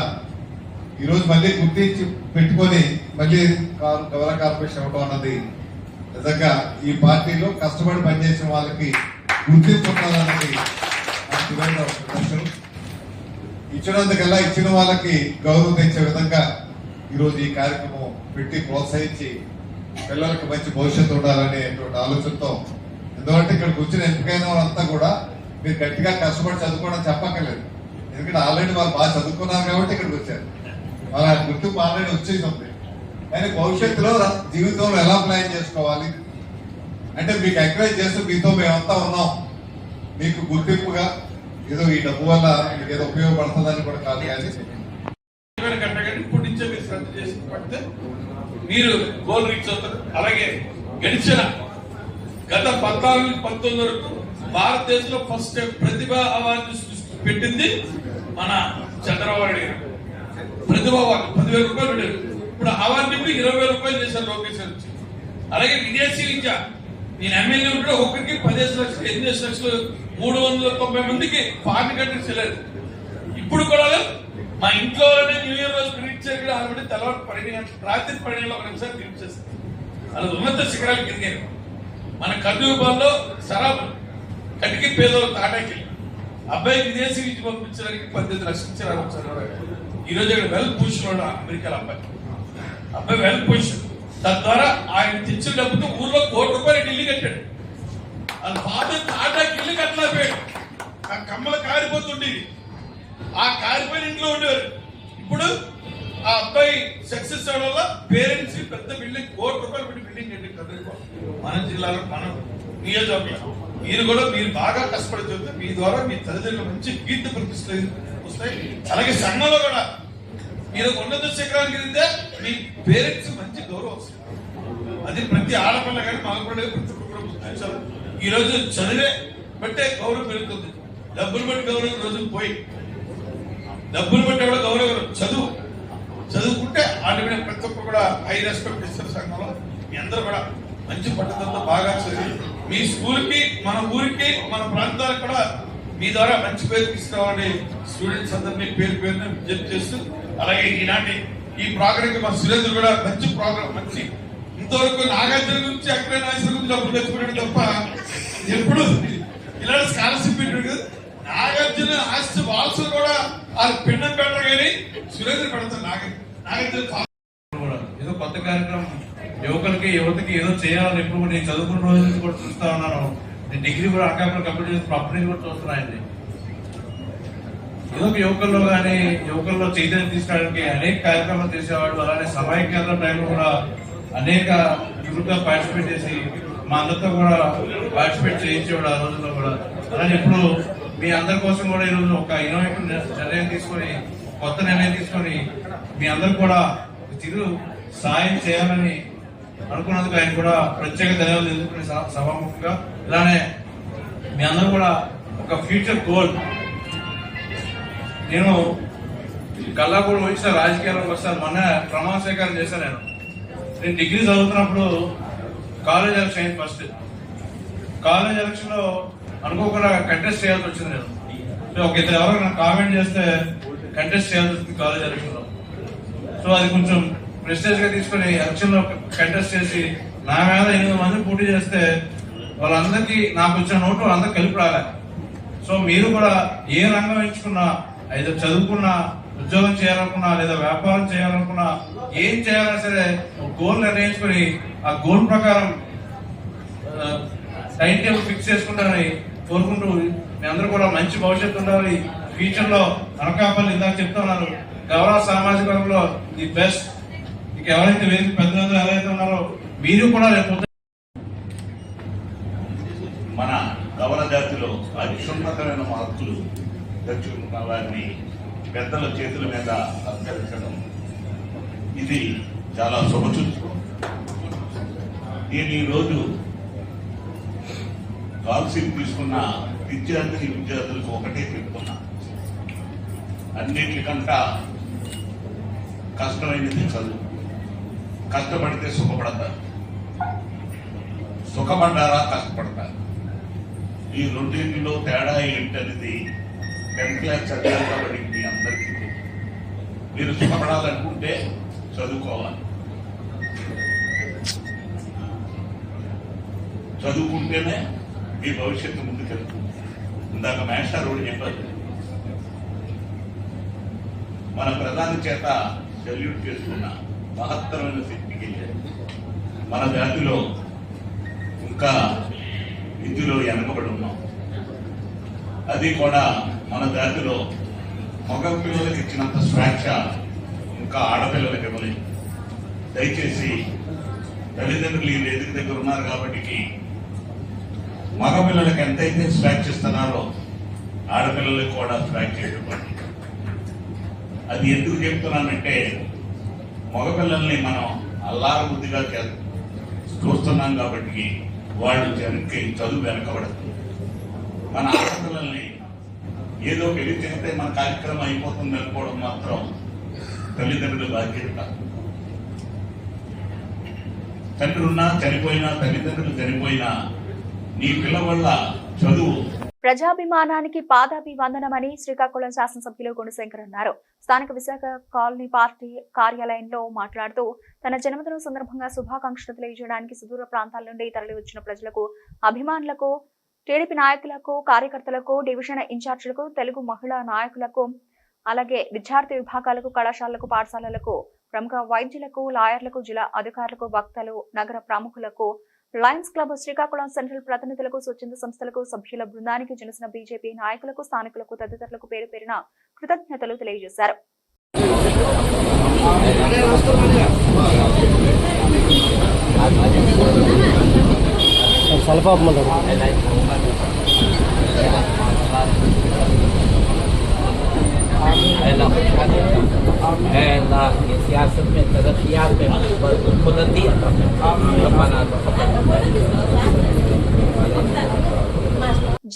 ఈరోజు మళ్ళీ గుర్తించి పెట్టుకొని మళ్ళీ గౌరవ కార్పొరేషన్ ఇవ్వడం అన్నది నిజంగా ఈ పార్టీలో కష్టపడి పనిచేసిన వాళ్ళకి గుర్తించుకోవాలన్నది ఇచ్చినందుకల్లా ఇచ్చిన వాళ్ళకి గౌరవం తెచ్చే విధంగా ఈరోజు ఈ కార్యక్రమం పెట్టి ప్రోత్సహించి పిల్లలకి మంచి భవిష్యత్తు ఉండాలనేటువంటి ఆలోచనతో, ఎందుకంటే ఇక్కడికి వచ్చిన ఎంపికైన వాళ్ళంతా కూడా మీరు గట్టిగా కష్టపడి చదువుకోవడం చెప్పక్కర్లేదు. ఎందుకంటే ఆల్రెడీ వాళ్ళు బాగా చదువుకున్నారు కాబట్టి ఇక్కడికి వచ్చారు. వాళ్ళ గుర్తింపు ఆల్రెడీ వచ్చేసి ఉంది. కానీ భవిష్యత్తులో జీవితంలో ఎలా ప్లాన్ చేసుకోవాలి అంటే మీకు ఎంకరేజ్ చేస్తూ మీతో మేమంతా ఉన్నాం, మీకు గుర్తింపుగా ఏదో ఈ డబ్బు వల్ల మీకు ఏదో ఉపయోగపడుతుందని కూడా కాదు. కానీ ఇప్పటి నుంచే మీరు శ్రద్ధ చేసి పడితే మీరు గోల్ రీచ్ అవుతారు. అలాగే గత 14-19 వరకు భారతదేశంలో ఫస్ట్ ప్రతిభ అవార్డు పెట్టింది మన చంద్రబాబు నాయుడు గారు. ప్రతిభ అవార్డు 10,000 రూపాయలు పెట్టారు. ఇప్పుడు అవార్డు 20,000 రూపాయలు చేశారు లోకేష్ గారు. అలాగే విదేశీ విద్య, నేను ఎమ్మెల్యే ఉంటే ఒక్కరికి 15 లక్షలు 8 లక్షలు 390 మందికి ఫారిన్ కంట్రీస్ వెళ్ళారు. ఇప్పుడు కూడా మా ఇంట్లో న్యూ ఇయర్ రోజు ప్రింట్ చేయడం ఆల్రెడీ తెల్లవారు 12 గంటలు రాత్రి 12 గంటల 1 నిమిషాలు ప్రింట్ చేస్తారు. అలా ఉన్నత శిఖరాలు కింద మన కర్నూలులో సరాబు కటికి పేదలు తాటాకి అబ్బాయి విదేశీ విద్య పంపించడానికి 18 లక్షలు ఇచ్చారు. ఈ రోజు ఇక్కడ వెల్ పొజిషన్ అమెరికాలో అబ్బాయి వెల్ పొజిషన్. తద్వారా ఆయన తెచ్చిన డబ్బుతో ఊర్లో ₹1,00,00,000 ఇల్లు కట్టాడు. వాళ్ళ ఫాదర్ తాటాకి ఇల్లు కట్టలేకపోయాడు. ఆ కమ్మలు కారిపోతుండేది. ఆ కారిపోయిన ఇంట్లో ఉండేవారు. ఇప్పుడు ఆ అబ్బాయి సక్సెస్ అవడం వల్ల పేరెంట్స్ పెద్ద బిల్డింగ్ ₹1,00,00,000 పెట్టి బిల్డింగ్ కట్టి కదిలిపో మన జిల్లాలో మన నియోజకవర్గం. మీరు కూడా మీరు బాగా కష్టపడి చదివితే మీ ద్వారా మీ తల్లిదండ్రులు మంచి కీర్తి ప్రతిష్టలు వస్తాయి. అలాగే సంఘంలో కూడా మీరు ఉన్నత శిఖరానికి వెళ్తే మీ పేరెంట్స్ మంచి గౌరవం వస్తుంది. అది ప్రతి ఆడపిల్ల కానీ మగపిల్ల ప్రతి ఒక్కరు కూడా గుర్తించాలి. ఈ రోజు చదివే బట్టే గౌరవం పెరుగుతుంది. డబ్బులు బట్టి గౌరవం రోజులు పోయి డబ్బులు బట్టి కూడా గౌరవం చదువుకుంటే ఆటోమేటిక్ ప్రతి ఒక్కరు కూడా హై రెస్పెక్ట్ ఇస్తారు సంఘంలో. మీ అందరూ కూడా మంచి పట్టుదలతో బాగా చదివి మీ స్కూల్కి మన ఊరికి మన ప్రాంతాలకు కూడా మీ ద్వారా మంచి పేరు తీసుకురావాలని స్టూడెంట్స్ అందరినీ పేరు పేరుని విజ్ఞప్తి చేస్తూ, అలాగే ఈనాటి ఈ ప్రోగ్రామ్ కి మన సురేంద్ర కూడా మంచి ప్రోగ్రామ్ మంచి ఇంతవరకు నాగార్జున గురించి అక్కడ నాగేశ్వర గురించి డబ్బులు తెచ్చుకున్నాడు తప్ప ఎప్పుడు ఇలాంటి స్కాలర్షిప్ పెట్టాడు. నాగార్జున ఆస్తి వాల్స్ కూడా వాళ్ళు పిండం పెట్టరు కానీ సురేంద్ర పెడతారు. నాగార్జున ఏదో కొత్త కార్యక్రమం యువతకి ఏదో చేయాలని ఎప్పుడు నేను చదువుకున్న రోజు నుంచి కూడా చూస్తా ఉన్నాను. నేను డిగ్రీ కూడా అకాడమీ కంప్లీట్ చేసి అప్పటి నుంచి కూడా చూస్తున్నాయండి. ఏదో యువకుల్లో చైతన్యం తీసుకోవడానికి అనేక కార్యక్రమాలు చేసేవాడు. అలానే సమైక్యాంధ్ర టైంలో కూడా అనేక చురుగ్గా పార్టిసిపేట్ చేసి మా అందరితో కూడా పార్టిసిపేట్ చేయించేవాడు ఆ రోజుల్లో కూడా. అలానే ఇప్పుడు మీ అందరి కోసం కూడా ఈరోజు ఒక ఇన్నోవేటివ్ నిర్ణయం తీసుకొని కొత్త నిర్ణయం తీసుకొని మీ అందరు కూడా చిరు సాయం చేయాలని అనుకున్నందుకు ఆయన కూడా ప్రత్యేక ధన్యవాదాలు తెలుసుకునే సభాముఖంగా. ఇలానే మీ అందరూ కూడా ఒక ఫ్యూచర్ గోల్, నేను కల్లాపూడి వచ్చిన రాజకీయాల్లోకి వస్తాను. మొన్న ప్రమాణ స్వీకారం చేశాను. నేను డిగ్రీ చదువుతున్నప్పుడు కాలేజ్ ఎలక్షన్ అయింది. ఫస్ట్ కాలేజ్ ఎలక్షన్ లో అనుకోకుండా కంటెస్ట్ చేయాల్సి వచ్చింది. నేను ఒక ఇద్దరు ఎవరో నాకు కామెంట్ చేస్తే కంటెస్ట్ చేయాల్సి వచ్చింది కాలేజ్ ఎలక్షన్ లో. సో అది కొంచెం ప్రెస్టేజ్ గా తీసుకుని ఎలక్షన్ లో కంటెస్ట్ చేసి నా మీద 8 మంది పోటీ చేస్తే వాళ్ళందరికీ నాకు వచ్చిన నోటు అందరికి కలిపి రాలే. సో మీరు కూడా ఏ రంగం ఎంచుకున్నా, అయితే చదువుకున్నా, ఉద్యోగం చేయాలనుకున్నా, లేదా వ్యాపారం చేయాలనుకున్నా, ఏం చేయాలన్నా సరే గోల్ నిర్ణయించుకుని ఆ గోల్ ప్రకారం టైం టేబుల్ ఫిక్స్ చేసుకుంటారని కోరుకుంటూ మీ అందరూ కూడా మంచి భవిష్యత్తు ఉండాలి. ఫ్యూచర్ లో అనకాపల్లి ఇందాక చెప్తున్నారు గౌరవ సామాజిక వర్గంలో ది బెస్ట్. ఇక ఎవరైతే వేదిక పెద్దలందరూ ఎవరైతే ఉన్నారో మీరు కూడా రేపు మన గౌరవ జాతిలో అత్యున్నతమైన మార్కులు తెచ్చుకున్న వారిని పెద్దల చేతుల మీద సత్కరించడం ఇది చాలా శుభసూచకం. నేను ఈరోజు స్కాలర్షిప్ తీసుకున్న విద్యార్థులకు ఒకటే చెప్తున్నా, అన్నిటికంటా కష్టమైనది చదువు. కష్టపడితే సుఖపడతారు, సుఖపడ్డారా కష్టపడతారు. ఈ రెండింటిలో తేడా ఏంటనేది 10th క్లాస్ చదివారు కాబట్టి మీ అందరికీ మీరు సుఖపడాలనుకుంటే చదువుకోవాలి. చదువుకుంటేనే మీ భవిష్యత్తు ముందుకెళ్తుంది. ఇందాక మేషారుడు చెప్పారు, మన ప్రధాని చేత సెల్యూట్ చేసుకున్న మహత్తరమైన శక్తికి మన జాతిలో ఇంకా విద్యలో వెనకబడి ఉన్నాం. అది కూడా మన జాతిలో మగ పిల్లలకి ఇచ్చినంత స్వేచ్ఛ ఇంకా ఆడపిల్లలకి ఇవ్వలేదు. దయచేసి తల్లిదండ్రులు ఈ వేదిక దగ్గర ఉన్నారు కాబట్టి మగపిల్లలకి ఎంతైతే స్వేచ్ఛ ఇస్తున్నారో ఆడపిల్లలకు కూడా స్వేచ్ఛ ఇవ్వండి. అది ఎందుకు చెప్తున్నానంటే మగపిల్లల్ని మనం అల్లారబుద్ధిగా చూస్తున్నాం కాబట్టి వాళ్ళు చదువు వెనకబడుతుంది. మన ఆడపిల్లల్ని ఏదో పెళ్లి చేస్తే మన కార్యక్రమం అయిపోతుంది అనుకోవడం మాత్రం తల్లిదండ్రుల బాధ్యత కాదు. తండ్రి ఉన్నా చనిపోయినా, తల్లిదండ్రులు చనిపోయినా నీ పిల్ల వల్ల చదువు. ప్రజాభిమానానికి పాదాభివందనమని శ్రీకాకుళం శాసనసభ్యులు గుణశంకర్ అన్నారు. స్థానిక విశాఖ కాలనీ పార్టీ కార్యాలయంలో మాట్లాడుతూ తన జన్మదినం సందర్భంగా శుభాకాంక్షలు తెలియజేయడానికి సుదూర ప్రాంతాల నుండి తరలి వచ్చిన ప్రజలకు, అభిమానులకు, టీడీపీ నాయకులకు, కార్యకర్తలకు, డివిజన్ ఇన్ఛార్జీలకు, తెలుగు మహిళా నాయకులకు, అలాగే విద్యార్థి విభాగాలకు, కళాశాలలకు, పాఠశాలలకు, ప్రముఖ వైద్యులకు, లాయర్లకు, జిల్లా అధికారులకు, వక్తలు, నగర ప్రముఖులకు, లయన్స్ క్లబ్ శ్రీకాకుళం సెంట్రల్ ప్రతినిధులకు, స్వచ్ఛంద సంస్థలకు, సభ్యుల బృందానికి, జనసేన బీజేపీ నాయకులకు, స్థానికులకు, తదితరులకు పేరు పేరున కృతజ్ఞతలు తెలియజేశారు. siyaset में तरक्कियात में बुलंदी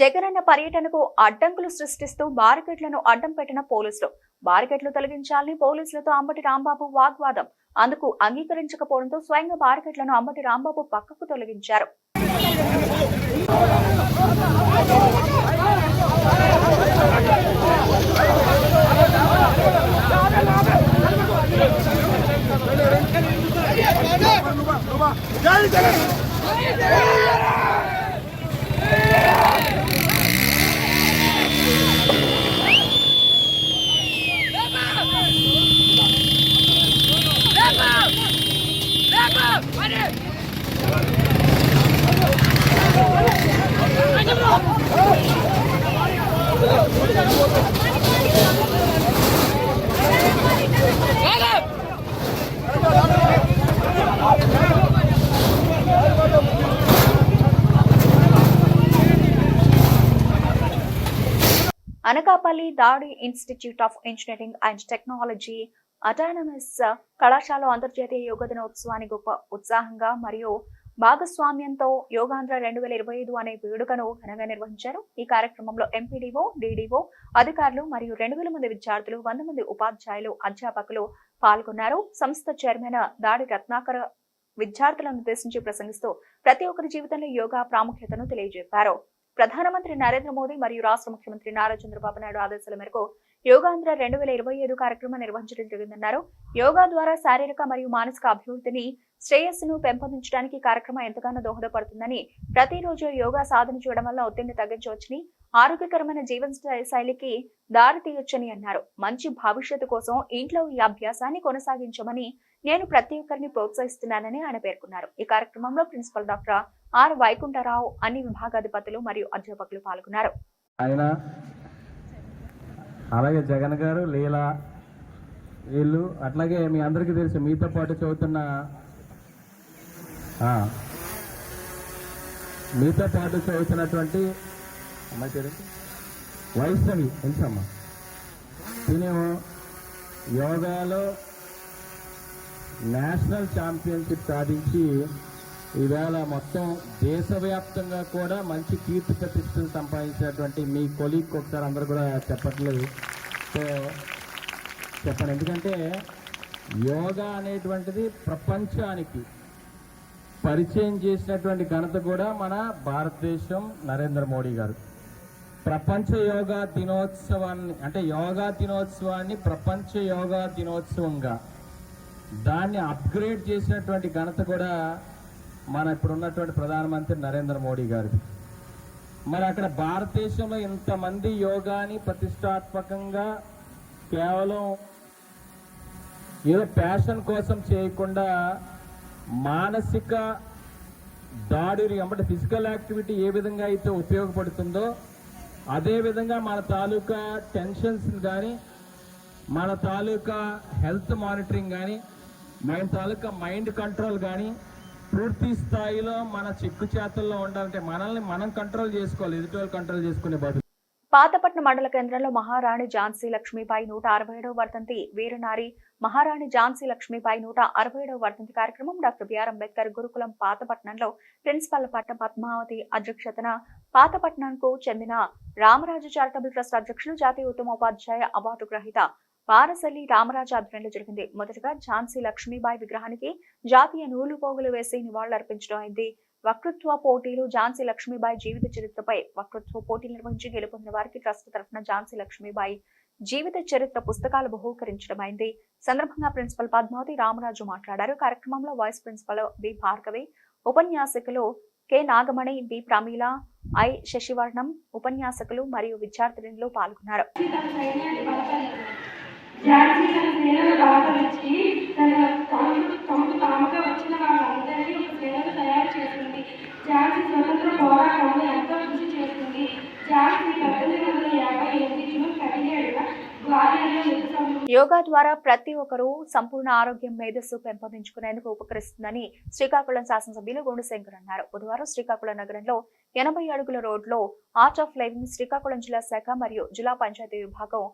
జగనన్న పర్యటనకు అడ్డంకులు సృష్టిస్తూ బారికేడ్లను అడ్డం పెట్టిన పోలీసులు. బారికేడ్లు తొలగించాలని పోలీసులతో అంబటి రాంబాబు వాగ్వాదం. అందుకు అంగీకరించకపోవడంతో స్వయంగా బారికేడ్లను అంబటి రాంబాబు పక్కకు తొలగించారు. అనకాపల్లి దాడి institute of engineering and technology autonomous కళాశాల అంతర్జాతీయ యోగా దినోత్సవాన్ని గొప్ప ఉత్సాహంగా మరియు భాగస్వామ్యంతో యోగాంధ్ర 2025 అనే వేడుకను ఘనంగా నిర్వహించారు. ఈ కార్యక్రమంలో ఎంపీడీఓ, డీడీఓ, అధికారులు మరియు 2000 మంది విద్యార్థులు, 100 మంది ఉపాధ్యాయులు, అధ్యాపకులు పాల్గొన్నారు. సంస్థ చైర్మన్ దాడి రత్నాకర్ విద్యార్థులను ఉద్దేశించి ప్రసంగిస్తూ ప్రతి ఒక్కరి జీవితంలో యోగా ప్రాముఖ్యతను తెలియజెప్పారు. ప్రధానమంత్రి నరేంద్ర మోదీ మరియు రాష్ట్ర ముఖ్యమంత్రి నారా చంద్రబాబు నాయుడు ఆదేశాల మేరకు యోగాంధ్ర 2025 కార్యక్రమం నిర్వహించడం జరిగిందన్నారు. యోగా ద్వారా శారీరక మరియు మానసిక అభివృద్ధిని, శ్రేయస్సును పెంపొందించడానికి కార్యక్రమం ఎంతగానో దోహదపడుతుందని, ప్రతిరోజు యోగా సాధన చేయడం వల్ల ఒత్తిడిని తగ్గించవచ్చని, ఆరోగ్యకరమైన జీవన శైలికి దారి తీయొచ్చని అన్నారు. మంచి భవిష్యత్తు కోసం ఇంట్లో ఈ అభ్యాసాన్ని కొనసాగించమని నేను ప్రతి ఒక్కరిని ప్రోత్సహిస్తున్నానని ఆయన పేర్కొన్నారు. ఈ కార్యక్రమంలో ప్రిన్సిపల్ డాక్టర్ ఆర్ వైకుంఠరావు, అన్ని విభాగాధిపతులు మరియు అధ్యాపకులు పాల్గొన్నారు. అలాగే జగన్ గారు, లీలా, వీళ్ళు అట్లాగే మీ అందరికీ తెలుసు, మీతో పాటు చదువుతున్న అమ్మాయి పేరు వైష్ణవి తెలుసమ్మా. తినే యోగాలో నేషనల్ ఛాంపియన్షిప్ సాధించి ఈవేళ మొత్తం దేశవ్యాప్తంగా కూడా మంచి కీర్తి ప్రతిష్టలు సంపాదించినటువంటి మీ కొలీగ్ ఒకసారి అందరూ కూడా చెప్పట్లేదు. సో చెప్పండి, ఎందుకంటే యోగా అనేటువంటిది ప్రపంచానికి పరిచయం చేసినటువంటి ఘనత కూడా మన భారతదేశం, నరేంద్ర మోడీ గారు. ప్రపంచ యోగా దినోత్సవాన్ని, అంటే యోగా దినోత్సవాన్ని ప్రపంచ యోగా దినోత్సవంగా దాన్ని అప్గ్రేడ్ చేసినటువంటి ఘనత కూడా మన ఇప్పుడున్నటువంటి ప్రధానమంత్రి నరేంద్ర మోడీ గారిది. మరి అక్కడ భారతదేశంలో ఇంతమంది యోగాని ప్రతిష్టాత్మకంగా కేవలం ఏదో ప్యాషన్ కోసం చేయకుండా మానసిక దాడులు అంటే ఫిజికల్ యాక్టివిటీ ఏ విధంగా అయితే ఉపయోగపడుతుందో అదేవిధంగా మన తాలూకా టెన్షన్స్ కానీ, మన తాలూకా హెల్త్ మానిటరింగ్ కానీ, మన తాలూకా మైండ్ కంట్రోల్ కానీ పూర్తి స్థాయిలో మన చిక్కు చేతుల్లో ఉండాలంటే మనల్ని మనం కంట్రోల్ చేసుకోవాలి, ఎదుటి వాళ్ళు కంట్రోల్ చేసుకునే బదులు. పాతపట్నం మండల కేంద్రంలో మహారాణి ఝాన్సీ లక్ష్మీబాయి 167వ వర్ధంతి, వీరనారి మహారాణి ఝాన్సీ లక్ష్మీబాయి 167వ వర్ధంతి కార్యక్రమం డాక్టర్ బిఆర్ అంబేద్కర్ గురుకులం పాతపట్నంలో ప్రిన్సిపల్ పట్ట పద్మావతి అధ్యక్షతన పాతపట్నంకు చెందిన రామరాజు చారిటబుల్ ట్రస్ట్ అధ్యక్షులు జాతీయ ఉత్తమోపాధ్యాయ అవార్డు గ్రహీత పారసల్లి రామరాజు ఆధ్వర్యంలో జరిగింది. మొదటగా ఝాన్సీ లక్ష్మీబాయి విగ్రహానికి జాతీయ నూలు పోగులు వేసి నివాళులర్పించడం అయింది. వక్తృత్వ పోటీలు ఝాన్సీ లక్ష్మీబాయి జీవిత చరిత్రపై వక్తృత్వ పోటీలు నిర్వహించి గెలుపొందిన వారికి ట్రస్ట్ తరఫున ఝాన్సీ లక్ష్మీబాయి జీవిత చరిత్ర పుస్తకాలు బహూకరించడం అయింది. సందర్భంగా ప్రిన్సిపల్ పద్మావతి రామరాజు మాట్లాడారు. కార్యక్రమంలో వైస్ ప్రిన్సిపల్ బి భార్గవి, ఉపన్యాసకులు K Nagamani, B Pramila, I Sasivarnam ఉపన్యాసకులు మరియు విద్యార్థినులు పాల్గొన్నారు. యోగా ద్వారా ప్రతి ఒక్కరూ సంపూర్ణ ఆరోగ్యం, మేధస్సు పెంపొందించుకునేందుకు ఉపకరిస్తుందని శ్రీకాకుళం శాసనసభ్యులు గుండుశంకర్ అన్నారు. బుధవారం శ్రీకాకుళం నగరంలో 80 అడుగుల రోడ్లో ఆర్ట్ ఆఫ్ లివింగ్ శ్రీకాకుళం జిల్లా శాఖ మరియు జిల్లా పంచాయతీ విభాగం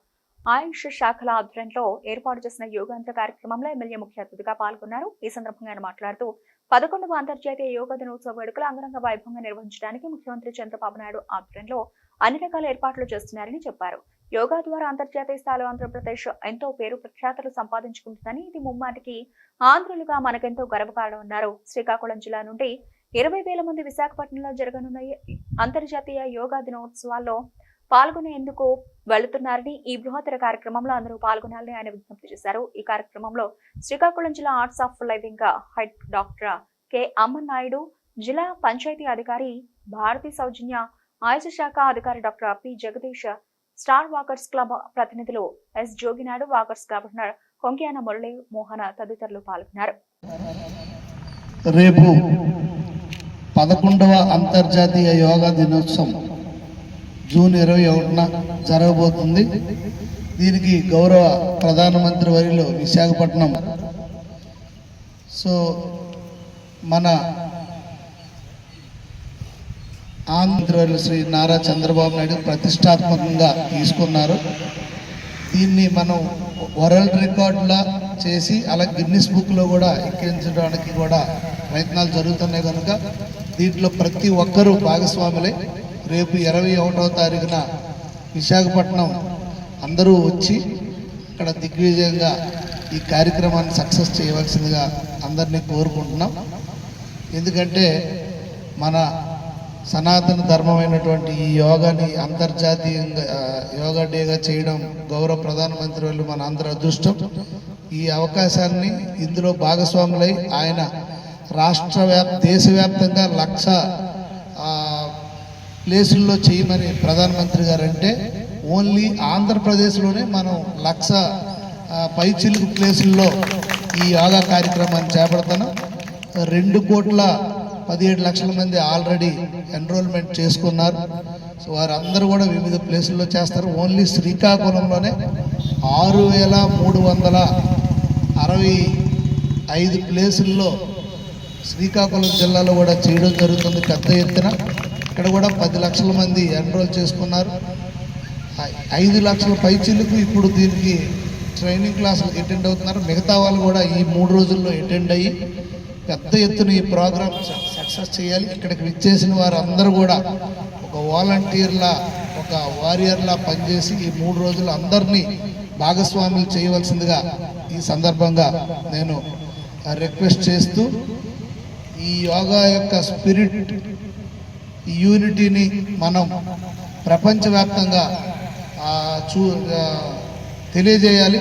ఆయుష్ శాఖల ఆధ్వర్యంలో ఏర్పాటు చేసిన యోగాంధ్ర కార్యక్రమంలో ఎమ్మెల్యే ముఖ్య అతిథిగా పాల్గొన్నారు. ఈ సందర్భంగా ఆయన మాట్లాడుతూ 11వ అంతర్జాతీయ యోగా దినోత్సవ వేడుకలు అంగరంగ వైభవంగా నిర్వహించడానికి ముఖ్యమంత్రి చంద్రబాబు నాయుడు ఆధ్వర్యంలో అన్ని రకాల ఏర్పాట్లు చేస్తున్నారని చెప్పారు. యోగా ద్వారా అంతర్జాతీయ స్థాయిలో ఆంధ్రప్రదేశ్ ఎంతో పేరు ప్రఖ్యాతులు సంపాదించుకుంటుందని, ఇది ముమ్మాటికి ఆంధ్రులుగా మనకెంతో గర్వకారణమన్నారు. శ్రీకాకుళం జిల్లా నుండి 20,000 మంది విశాఖపట్నంలో జరగనున్న అంతర్జాతీయ యోగా దినోత్సవాల్లో పాల్గొనేందుకు వెళుతున్నారని, ఈ బృహత్తర కార్యక్రమంలో అందరూ పాల్గొనాలని ఆయన విజ్ఞప్తి చేశారు. ఈ కార్యక్రమంలో శ్రీకాకుళం జిల్లా arts of living head doctor K Ammanaidu, జిల్లా పంచాయతీ అధికారి భారతీ సౌజన్య, ఆయుష్ శాఖ అధికారి doctor P Jagadish, star walkers club ప్రతినిధులు S Joginadu, walkers governor Konkiyana Murali Mohana తదితరులు పాల్గొన్నారు. రేపు 11వ అంతర్జాతీయ యోగా దినోత్సవం జూన్ 21న జరగబోతుంది. దీనికి గౌరవ ప్రధానమంత్రి వర్యులు విశాఖపట్నం మన ఆంధ్రవర్యులు శ్రీ నారా చంద్రబాబు నాయుడు ప్రతిష్టాత్మకంగా తీసుకున్నారు. దీన్ని మనం వరల్డ్ రికార్డులా చేసి అలా గిన్నిస్ బుక్లో కూడా ఎక్కించడానికి కూడా ప్రయత్నాలు జరుగుతున్నాయి. కనుక దీంట్లో ప్రతి ఒక్కరూ భాగస్వాములై రేపు 21వ తారీఖున విశాఖపట్నం అందరూ వచ్చి ఇక్కడ దిగ్విజయంగా ఈ కార్యక్రమాన్ని సక్సెస్ చేయవలసిందిగా అందరినీ కోరుకుంటున్నాం. ఎందుకంటే మన సనాతన ధర్మమైనటువంటి ఈ యోగాని అంతర్జాతీయంగా యోగా డేగా చేయడం గౌరవ ప్రధానమంత్రి వాళ్ళు మన అందరి అదృష్టం. ఈ అవకాశాన్ని ఇందులో భాగస్వాములై ఆయన దేశవ్యాప్తంగా 1,00,000 ప్లేసుల్లో చేయమని ప్రధానమంత్రి గారు అంటే, ఓన్లీ ఆంధ్రప్రదేశ్లోనే మనం 1,00,000 పైచిలుకు ప్లేసుల్లో ఈ యోగా కార్యక్రమాన్ని చేపడుతున్నాం. 2,17,00,000 మంది ఆల్రెడీ ఎన్రోల్మెంట్ చేసుకున్నారు. సో వారందరూ కూడా వివిధ ప్లేసుల్లో చేస్తారు. ఓన్లీ శ్రీకాకుళంలోనే 6,365 ప్లేసుల్లో శ్రీకాకుళం జిల్లాలో కూడా చేయడం జరుగుతుంది పెద్ద ఎత్తున. ఇక్కడ కూడా 10 లక్షల మంది ఎన్రోల్ చేసుకున్నారు. 5 లక్షల పైచిలకు ఇప్పుడు దీనికి ట్రైనింగ్ క్లాసులు అటెండ్ అవుతున్నారు. మిగతా వాళ్ళు కూడా ఈ 3 రోజుల్లో అటెండ్ అయ్యి పెద్ద ఎత్తున ఈ ప్రోగ్రామ్ సక్సెస్ చేయాలి. ఇక్కడికి విచ్చేసిన వారు అందరూ కూడా ఒక వాలంటీర్లా, ఒక వారియర్లా పనిచేసి ఈ 3 రోజులు అందరినీ భాగస్వాములు చేయవలసిందిగా ఈ సందర్భంగా నేను రిక్వెస్ట్ చేస్తూ, ఈ యోగా యొక్క స్పిరిట్, ఈ యూనిటీని మనం ప్రపంచవ్యాప్తంగా తెలియజేయాలి.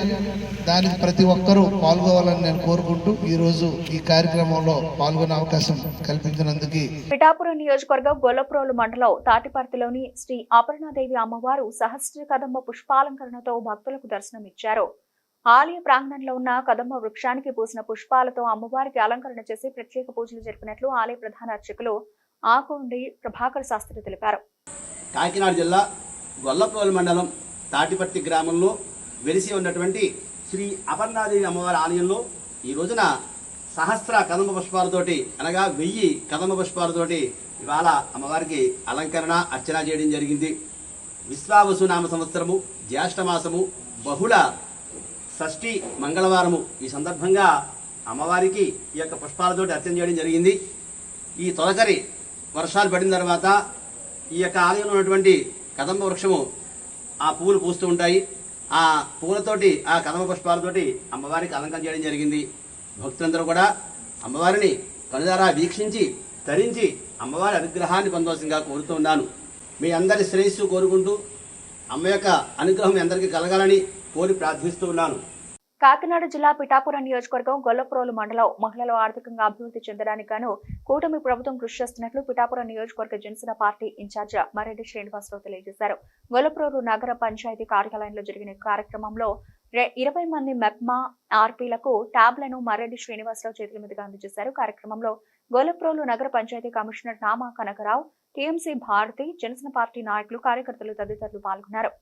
దానికి ప్రతి ఒక్కరూ పాల్గొవాలని నేను కోరుకుంటూ ఈరోజు ఈ కార్యక్రమంలో పాల్గొనే అవకాశం కల్పించినందుకు. పిఠాపురం నియోజకవర్గం గొల్లప్రోలు మండలం తాటిపర్తిలోని శ్రీ అపర్ణాదేవి అమ్మవారు సహస్ర కదంబ పుష్పాలంకరణతో భక్తులకు దర్శనమిచ్చారు. ఆలయ ప్రాంగణంలో ఉన్న కదంబ వృక్షానికి పూసిన పుష్పాలతో అమ్మవారికి అలంకరణ చేసి ప్రత్యేక పూజలు జరిపినట్లు ఆలయ ప్రధాన అర్చకులు ఆకుండి ప్రభాకర్ శాస్త్రి తెలిపారు. కాకినాడ జిల్లా గొల్లప్రోలు మండలం తాటిపర్తి గ్రామంలో వెలిసి ఉన్నటువంటి శ్రీ అపర్ణాదేవి అమ్మవారి ఆలయంలో ఈ రోజున సహస్ర కదంబ పుష్పాలతోటి, అనగా 1000 కదంబ పుష్పాలతోటి ఇవాళ అమ్మవారికి అలంకరణ అర్చన చేయడం జరిగింది. విశ్వావసు నామ సంవత్సరము, జ్యేష్ఠమాసము, బహుళ షష్ఠి మంగళవారము. ఈ సందర్భంగా అమ్మవారికి ఈ యొక్క పుష్పాలతోటి అర్చన చేయడం జరిగింది. ఈ తొలకరి వర్షాలు పడిన తర్వాత ఈ యొక్క ఆలయంలో ఉన్నటువంటి కదంబ వృక్షము ఆ పువ్వులు పూస్తూ ఉంటాయి. ఆ పువ్వులతోటి ఆ కదంబ పుష్పాలతోటి అమ్మవారికి అలంకరణ చేయడం జరిగింది. భక్తులందరూ కూడా అమ్మవారిని కనుదారా వీక్షించి ధరించి అమ్మవారి అనుగ్రహాన్ని పొందవలసిందిగా కోరుతూ ఉన్నాను. మీ అందరి శ్రేయస్సు కోరుకుంటూ అమ్మ యొక్క అనుగ్రహం మీ అందరికీ కలగాలని కోరి ప్రార్థిస్తూ ఉన్నాను. కాకినాడ జిల్లా పిఠాపురం నియోజకవర్గం గొల్లప్రోలు మండలం మహిళలు ఆర్థికంగా అభివృద్ధి చెందడానికి గాను కూటమి ప్రభుత్వం కృషి చేస్తున్నట్లు పిఠాపురం నియోజకవర్గ జనసేన పార్టీ ఇన్ఛార్జ్ మరెడ్డి శ్రీనివాసరావు తెలియజేశారు. గొల్లప్రోలు నగర పంచాయతీ కార్యాలయంలో జరిగిన కార్యక్రమంలో 20 మంది మెప్మా ఆర్పీలకు ట్యాబ్లను మరెడ్డి శ్రీనివాసరావు చేతుల మీదుగా అందజేశారు. కార్యక్రమంలో గొల్లప్రోలు నగర panchayat commissioner Nama Kanakarao, TMC Bharati, Janasena party నాయకులు, కార్యకర్తలు తదితరులు పాల్గొన్నారు.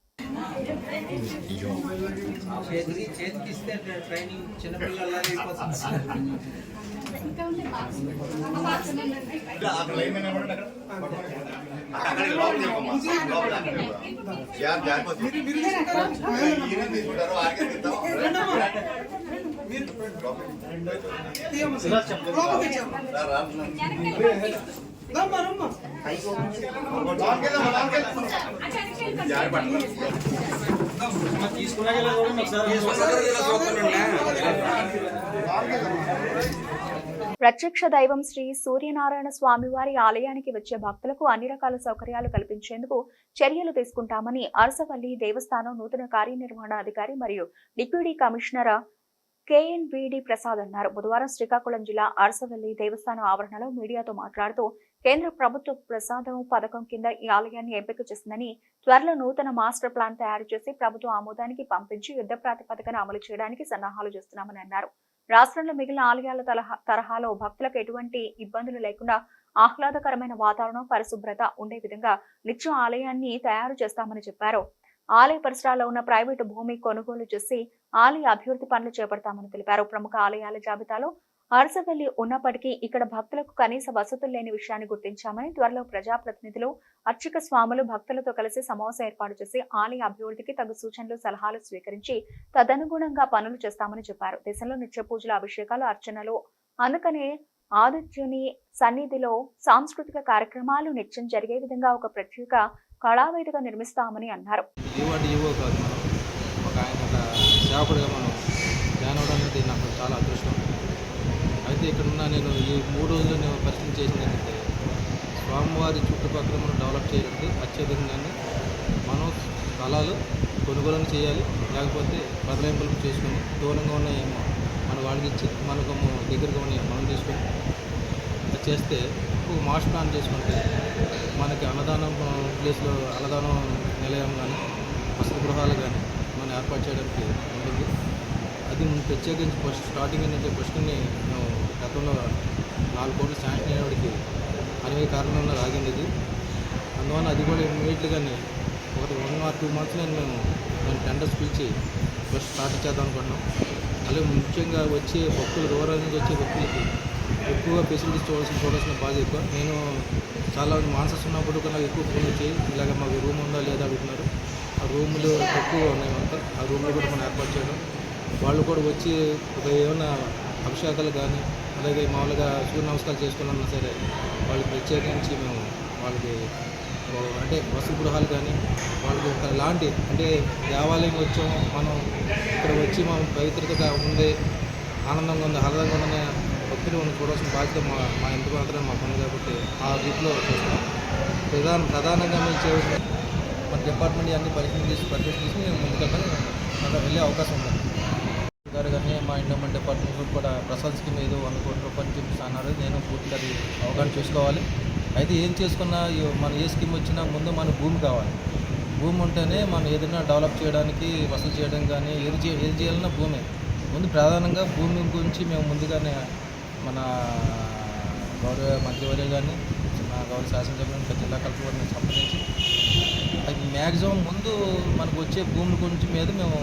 ప్రత్యక్ష దైవం శ్రీ సూర్యనారాయణ స్వామివారి ఆలయానికి వచ్చే భక్తులకు అన్ని రకాల సౌకర్యాలు కల్పించేందుకు చర్యలు తీసుకుంటామని అరసవల్లి దేవస్థానం నూతన కార్యనిర్వహణాధికారి మరియు డిప్యూటీ కమిషనర్ కేఎన్విడి ప్రసాద్ అన్నారు. బుధవారం శ్రీకాకుళం జిల్లా అరసవల్లి దేవస్థానం ఆవరణలో మీడియాతో మాట్లాడుతూ కేంద్ర ప్రభుత్వ ప్రసాదం పథకం కింద ఈ ఆలయాన్ని ఎంపిక చేసిందని, త్వరలో నూతన మాస్టర్ ప్లాన్ తయారు చేసి ప్రభుత్వ ఆమోదానికి పంపించి యుద్ధ ప్రాతిపదికన అమలు చేయడానికి సన్నాహాలు చేస్తున్నామని అన్నారు. రాష్ట్రంలో మిగిలిన ఆలయాల తరహాలో భక్తులకు ఎటువంటి ఇబ్బందులు లేకుండా ఆహ్లాదకరమైన వాతావరణం, పరిశుభ్రత ఉండే విధంగా నిత్యం ఆలయాన్ని తయారు చేస్తామని చెప్పారు. ఆలయ పరిసరాల్లో ఉన్న ప్రైవేటు భూమి కొనుగోలు చేసి ఆలయ అభివృద్ధి పనులు చేపడతామని తెలిపారు. ప్రముఖ ఆలయాల జాబితాలో అరసవల్లి ఉన్నప్పటికీ ఇక్కడ భక్తులకు కనీస వసతులు లేని విషయాన్ని గుర్తించామని, త్వరలో ప్రజాప్రతినిధులు, అర్చక స్వాములు భక్తులతో కలిసి సమావేశం ఏర్పాటు చేసి ఆలయ అభివృద్ధికి తగు సూచనలు, సలహాలు స్వీకరించి తదనుగుణంగా పనులు చేస్తామని చెప్పారు. దేశంలో నిత్య పూజల, అభిషేకాలు, అర్చనలు, అందుకనే ఆదిత్యుని సన్నిధిలో సాంస్కృతిక కార్యక్రమాలు నిత్యం జరిగే విధంగా ఒక ప్రత్యేక కళావేదిక నిర్మిస్తామని అన్నారు. చాలా అదృష్టం. అయితే ఇక్కడున్న నేను ఈ 3 రోజులు నేను పరిశీలన చేసింది ఏంటంటే, స్వామివారి చుట్టుపక్కల మనం డెవలప్ చేయడానికి అత్యధికంగానే మనం స్థలాలు కొనుగోలు చేయాలి. లేకపోతే బదలాయింపులు చేసుకొని దూరంగా ఉన్నాయేమో మన వాళ్ళకి ఇచ్చి మనకు దగ్గరగా ఉన్నాయి మనం తీసుకొని అది చేస్తే ఒక మాస్టర్ ప్లాన్ చేసుకుంటే మనకి అన్నదానం ప్లేస్లో అన్నదానం నిలయం కానీ వసతి గృహాలు కానీ మనం ఏర్పాటు చేయడానికి ఉంటుంది. అది ప్రత్యేకించి ఫస్ట్ స్టార్టింగ్ ఏంటంటే ఫస్ట్ని మేము గతంలో 4 కోట్లు శాంక్షన్ అయినప్పటికీ అనేక కారణంలో ఆగింది ఇది. అందువల్ల అది కూడా ఇమ్మీడియట్గానే ఒక 1 or 2 months మేము టెండర్స్ పిలిచి ఫస్ట్ స్టార్ట్ చేద్దాం అనుకుంటున్నాం. అలాగే ముఖ్యంగా వచ్చే భక్తులు, దూరం నుంచి వచ్చే భక్తులకి ఎక్కువగా ఫెసిలిటీస్ చూడాల్సిన బాధ్యత. నేను చాలా మాన్సర్స్ ఉన్నప్పుడు కన్నా ఎక్కువ ఫోన్ వచ్చి ఇలాగ మాకు రూమ్ ఉందా లేదా అడుగుతున్నారు. ఆ రూములు తక్కువ ఉన్నాయి అంతా. ఆ రూమ్లో కూడా మనం ఏర్పాటు చేయడం, వాళ్ళు కూడా వచ్చి ఒక ఏమైనా అభిషేకాలు కానీ అలాగే మామూలుగా సూర్య నమస్కారాలు చేసుకున్నా సరే వాళ్ళకి ప్రత్యేకించి మేము వాళ్ళకి అంటే వసతి గృహాలు కానీ వాళ్ళకి ఒక లాంటి అంటే దేవాలయం వచ్చాము మనం ఇక్కడ వచ్చి మనం పవిత్రతగా ఉంది, ఆనందంగా ఉంది, ఆహ్లాదంగా ఉందనే భక్తులు మనం చూడాల్సిన బాధ్యత మా ఇంటి మాత్రమే మాకు ఉంది. కాబట్టి ఆ రీతిలో చూస్తాం. ప్రధానంగా మేము చేయవలసిన మన డిపార్ట్మెంట్ అన్ని పరిశీలించి మేము ముందుకెళ్ళి వెళ్ళే అవకాశం ఉంది. గారు కానీ మా ఎండోమెంట్ డిపార్ట్మెంట్ కూడా ప్రసాద్ స్కీమ్ ఏదో 100 కోట్ల రూపాయలు చూపిస్తున్నారు. నేను పూర్తిగా అది అవగాహన చేసుకోవాలి. అయితే ఏం చేసుకున్నా మన ఏ స్కీమ్ వచ్చినా ముందు మన భూమి కావాలి. భూమి ఉంటేనే మనం ఏదైనా డెవలప్ చేయడానికి, వసూలు చేయడం కానీ ఏది చేయాలన్నా భూమి ముందు. ప్రధానంగా భూమి గురించి మేము ముందుగానే మన గౌరవ మంత్రివర్యులు కానీ గౌరవ శాసనసభ్యులను జిల్లా కలెక్టర్ సంప్రదించి అది మ్యాక్సిమం ముందు మనకు వచ్చే భూమి గురించి మీద మేము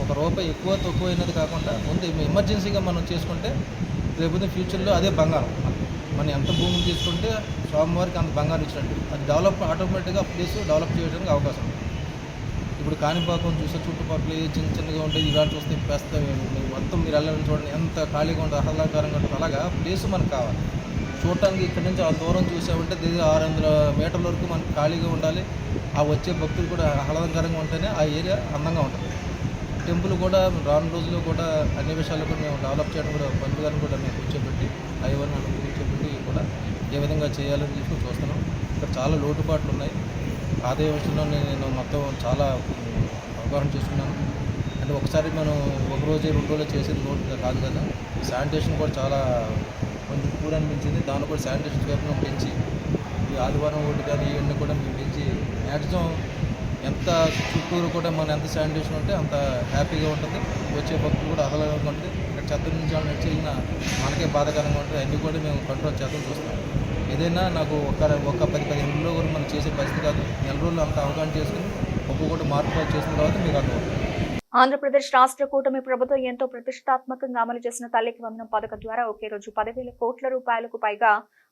₹1 ఎక్కువ తక్కువ అయినది కాకుండా ముందు ఎమర్జెన్సీగా మనం చేసుకుంటే రేపు ఫ్యూచర్లో అదే బంగారం. మనం ఎంత భూమిని తీసుకుంటే స్వామివారికి అంత బంగారం ఇచ్చినట్టు అది డెవలప్ ఆటోమేటిక్గా ప్లేస్ డెవలప్ చేయడానికి అవకాశం ఉంది. ఇప్పుడు కాణిపాకం చూస్తే చుట్టుపక్కల చిన్నగా ఉండేది, ఇవాళ చూస్తే పెస్త మొత్తం మీరు వెళ్ళాలని చూడండి ఎంత ఖాళీగా ఉంటుంది, ఆహ్లాదకరంగా ఉంటుంది. అలాగా ప్లేస్ మనకు కావాలి. చూడటానికి ఇక్కడ నుంచి ఆ దూరం చూసామంటే 600 మీటర్ల వరకు మనకు ఖాళీగా ఉండాలి. ఆ వచ్చే భక్తులు కూడా ఆహ్లాదకరంగా ఉంటేనే ఆ ఏరియా అందంగా ఉంటుంది. టెంపుల్ కూడా రాను రోజుల్లో కూడా అన్ని విషయాలు కూడా మేము డెవలప్ చేయడం కూడా పండుగను కూడా మేము కూర్చోబెట్టి అయ్యవారిని కూర్చోబెట్టి కూడా ఏ విధంగా చేయాలని చెప్పి చూస్తున్నాం. ఇక్కడ చాలా లోటుపాట్లు ఉన్నాయి. ఆదాయ విషయంలో నేను మొత్తం చాలా అవగాహన చేసుకున్నాను. అంటే ఒకసారి మనం ఒక రోజు 2 రోజులు చేసేది లోటు కాదు కదా. శానిటేషన్ కూడా చాలా కొంచెం పూర్ అనిపించింది. దాన్ని కూడా శానిటేషన్ వైపును పెంచి ఈ ఆదివారం ఒకటి కానీ ఇవన్నీ కూడా మేము పెంచి మ్యాక్సిమం ఎంత చుట్టూరు కూడా మనం ఎంత శానిటేషన్ ఉంటే అంత హ్యాపీగా ఉంటుంది. వచ్చే భక్తులు కూడా ఆహ్లాదంగా ఉంటుంది. ఇక్కడ చెత్త నుంచి నడిచి వెళ్ళినా మనకే బాధాకరంగా ఉంటుంది. అన్నీ కూడా మేము కంట్రోల్ చేద్దాం చూస్తాం. ఏదైనా నాకు ఒక 10-15 రోజుల్లో కూడా మనం చేసే పరిస్థితి కాదు. నెల రోజులు అంత అవగాహన చేసుకుని ఒక్కొక్కటి మార్పు చేసిన తర్వాత మీకు అర్థమవుతుంది. ఆంధ్రప్రదేశ్ రాష్ట్ర కూటమి ప్రభుత్వం ఎంతో ప్రతిష్టాత్మకంగా అమలు చేసిన తల్లికి వందనం పథకం ద్వారా ఒకే రోజు 10,000 కోట్ల రూపాయలకు పైగా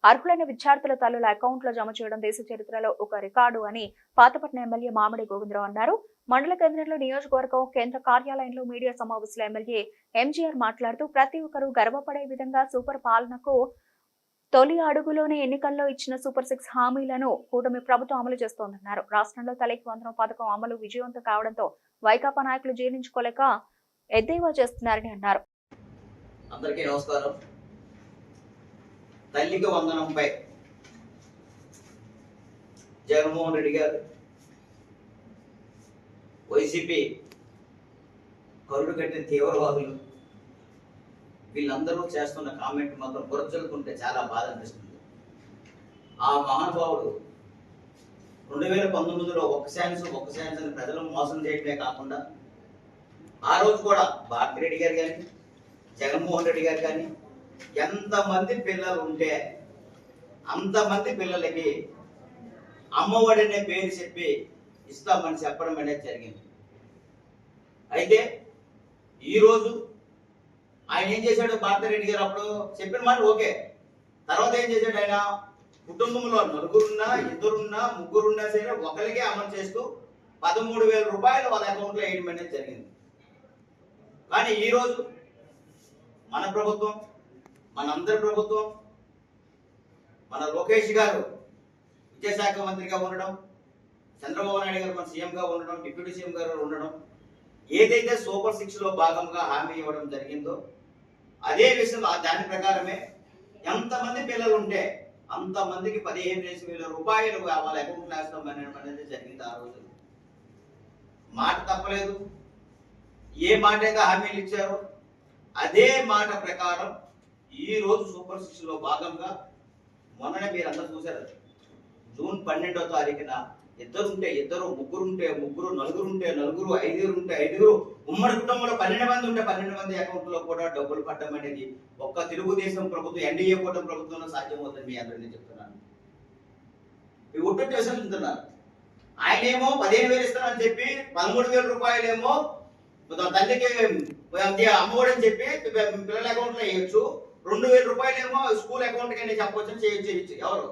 అర్హులైన విద్యార్థుల తల్లుల అకౌంట్లో జమ చేయడం దేశ చరిత్రలో ఒక రికార్డు అని పాతపట్నం ఎమ్మెల్యే మామిడి గోవిందరావు అన్నారు. మండల కేంద్రంలో నియోజకవర్గం కేంద్ర కార్యాలయంలో మీడియా సమావేశంలో ఎమ్మెల్యే ఎంజీఆర్ మాట్లాడుతూ ప్రతి ఒక్కరూ గర్వపడే విధంగా సూపర్ పాలనకు తొలి అడుగులోనే ఎన్నికల్లో ఇచ్చిన సూపర్ 6 హామీలను కూటమి ప్రభుత్వం అమలు చేస్తోందన్నారు. రాష్ట్రంలో తల్లికి వందనం పథకం అమలు విజయవంతం కావడంతో వైకాపా నాయకులు జీర్ణించుకోలేక ఎద్దేవా చేస్తున్నారని అన్నారు. అందరికీ నమస్కారం. తల్లికి వందనంపై జగన్మోహన్ రెడ్డి గారు వైసీపీ కరుడు కట్టిన తీవ్రవాదులు వీళ్ళందరూ చేస్తున్న కామెంట్ మాత్రం బురజలుకుంటే చాలా బాధ అనిపిస్తుంది. ఆ మహానుభావుడు 2019లో ఒక్క ఛాన్స్ అని ప్రజలను మోసం చేయడమే కాకుండా ఆ రోజు కూడా భారతిరెడ్డి గారు కానీ జగన్మోహన్ రెడ్డి గారు కానీ ఎంతమంది పిల్లలు ఉంటే అంతమంది పిల్లలకి అమ్మఒడి అనే పేరు చెప్పి ఇస్తామని చెప్పడం అనేది జరిగింది. అయితే ఈరోజు ఆయన ఏం చేశాడు? భారతిరెడ్డి గారు అప్పుడు చెప్పిన మాట ఓకే. తర్వాత ఏం చేశాడు? ఆయన కుటుంబంలో 4 2 3 సరే ఒకరికే అమలు చేస్తూ 13,000 రూపాయలు వాళ్ళ అకౌంట్లో వేయడం అనేది జరిగింది. కానీ ఈరోజు మన ప్రభుత్వం, మనందరి ప్రభుత్వం, మన లోకేష్ గారు విద్యాశాఖ మంత్రిగా ఉండడం, చంద్రబాబు నాయుడు గారు మన సీఎంగా ఉండడం, డిప్యూటీ సీఎం గారు ఉండడం, ఏదైతే సూపర్ 6లో భాగంగా హామీ ఇవ్వడం జరిగిందో అదే విషయం దాని ప్రకారమే ఎంతమంది పిల్లలు ఉంటే అంతమందికి 15,000 రూపాయలు వాళ్ళ అకౌంట్లో వేస్తాం అనేది జరిగింది. ఆ రోజు మాట తప్పలేదు. ఏ మాట అయితే హామీలు ఇచ్చారో అదే మాట ప్రకారం ఈ రోజు సూపర్ 6లో భాగంగా మొన్ననే మీరు అందరూ చూశారు. జూన్ 12వ తారీఖున 2 ఉంటే 2, 3 ఉంటే 3, 4 ఉంటే 4, 5 ఉంటే 5, ఉమ్మడి కుటుంబంలో 12 మంది ఉంటే 12 మంది అకౌంట్లో కూడా డబ్బులు పడడం అనేది ఒక్క తెలుగుదేశం ప్రభుత్వం ఎన్డీఏ కూటమి ప్రభుత్వంలో సాధ్యమవుతుంది. మీ అందరినీ చెప్తున్నాను. మీ ఒట్టు విషయం చెప్తున్నారు. ఆయనేమో 15,000 ఇస్తానని చెప్పి 13,000 రూపాయలేమో తల్లికి అమ్మఒడి అని చెప్పి పిల్లల అకౌంట్లో వేయచ్చు. 2,000 రూపాయలేమో స్కూల్ అకౌంట్ కి చెప్పొచ్చని చేయొచ్చు. ఎవరు?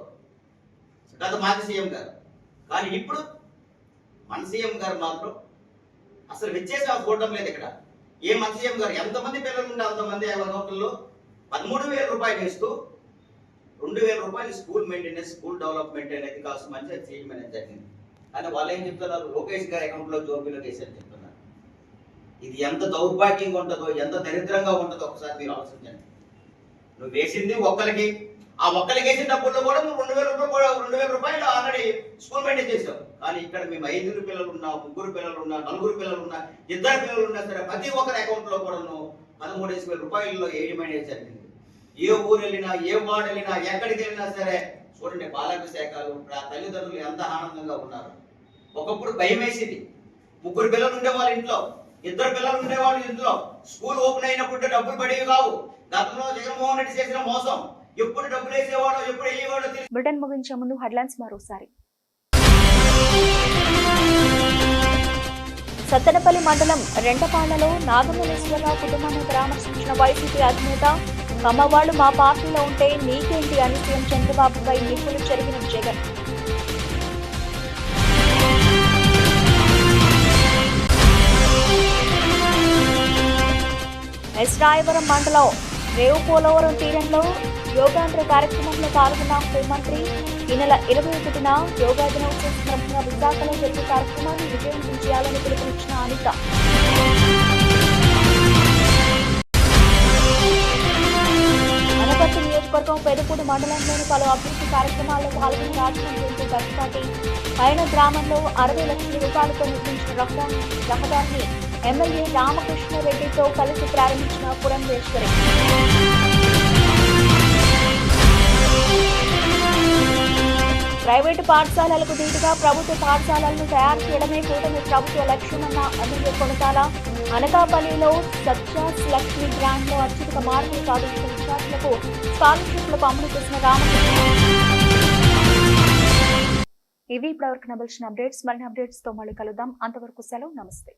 గత మాజీ సీఎం గారు. కానీ ఇప్పుడు మన సీఎం గారు మాత్రం అసలు వ్యత్యాసం చూడడం లేదు. ఇక్కడ ఏ మన సీఎం గారు ఎంతమంది పిల్లలు ఉంటే అంతమంది అకౌంట్లో 13,000 రూపాయలు వేస్తూ 2,000 రూపాయలు స్కూల్ మెయింటెనెన్స్, స్కూల్ డెవలప్మెంట్ అనేది కాస్త మంచిగా చేయడం అనేది జరిగింది. కానీ వాళ్ళు ఏం చెప్తున్నారు? లోకేష్ గారి అకౌంట్లో జోబీలో వేసారని చెప్తున్నారు. ఇది ఎంత దౌర్భాగ్యంగా ఉంటుందో, ఎంత దరిద్రంగా ఉంటుందో ఒకసారి మీరు ఆలోచించండి. నువ్వు వేసింది ఒక్కరికి, ఆ ఒక్కరికి వేసిన డబ్బుల్లో కూడా నువ్వు 2,000 రూపాయలు ఆల్రెడీ స్కూల్ మెయింటైన్ చేసావు. కానీ ఇక్కడ మేము 5 పిల్లలు ఉన్నా, 3 పిల్లలు ఉన్నా, 4 పిల్లలు ఉన్నా, 2 పిల్లలు ఉన్నా సరే ప్రతి ఒక్కరి అకౌంట్లో కూడా నువ్వు 13,000 రూపాయల్లో వేయడం అనేది జరిగింది. ఏ ఊరు వెళ్ళినా, ఏ వార్డు వెళ్ళినా, ఎక్కడికి వెళ్ళినా సరే చూడండి బాలాభిషేకాలు, తల్లిదండ్రులు ఎంత ఆనందంగా ఉన్నారు. ఒకప్పుడు భయం వేసింది. 3 పిల్లలు ఉండేవాళ్ళు ఇంట్లో, 2 పిల్లలు ఉండేవాళ్ళు ఇంట్లో. స్కూల్ ఓపెన్ అయినప్పుడు డబ్బులు పడేవి కావు. గతంలో జగన్మోహన్ రెడ్డి చేసిన మోసం. ఎప్పుడు డబ్బులు వేసేవాడో, ఎప్పుడు వేయేవాడో. బ్రిటన్ ముగించే ముందు హెడ్లైన్స్ మరోసారి. సత్తెనపల్లి మండలం రెండపాళ్లలో నాగమల్లేశ్వరరావు కుటుంబాన్ని పరామర్శించిన వైసీపీ అధినేత. కమ్మవాళ్లు మా పార్టీలో ఉంటే నీకేంటి అని సీఎం చంద్రబాబుపై నిప్పులు చెరిగిన జగన్. ఎస్ రాయవరం మండలం రేవు పోలవరం తీరంలో యోగాంధ్ర కార్యక్రమంలో పాల్గొన్న హోంమంత్రి ఈ నెల 21న యోగా దినోత్సవం సందర్భంగా విశాఖలో జరిగే కార్యక్రమాన్ని విజయవంతం చేయాలని పిలుపునిచ్చిన అనిత. అనపర్తి నియోజకవర్గం పెదపూడి మండలంలోని పలు అభివృద్ధి కార్యక్రమాల్లో పాల్గొన్న రాజమండ్రి ఎంపీ గట్టిపాటి పైన గ్రామంలో 60 లక్షల రూపాయలతో నిర్మించిన రహదారిని ఎమ్మెల్యే రామకృష్ణారెడ్డితో కలిసి ప్రారంభించిన పురంధేశ్వరి. ప్రైవేటు పాఠశాలలకు దీటుగా ప్రభుత్వ పాఠశాలలను తయారు చేయడమే కూటమి ప్రభుత్వ లక్ష్యమన్న ఎమ్మెల్యే కొనతాల. అనకాపల్లిలో సత్యాస్ లక్ష్మి గ్రాండ్ లో అత్యధిక మార్కులు సాధించిన విద్యార్థులకు స్కాలర్షిప్లు పంపిణీ చేసిన రామకృష్ణ. ఇవి ఇప్పటివరకు నవల్సిన అప్డేట్స్. మరిన్ని అప్డేట్స్ తో మళ్ళీ కలుద్దాం. అంతవరకు సెలవు. నమస్తే.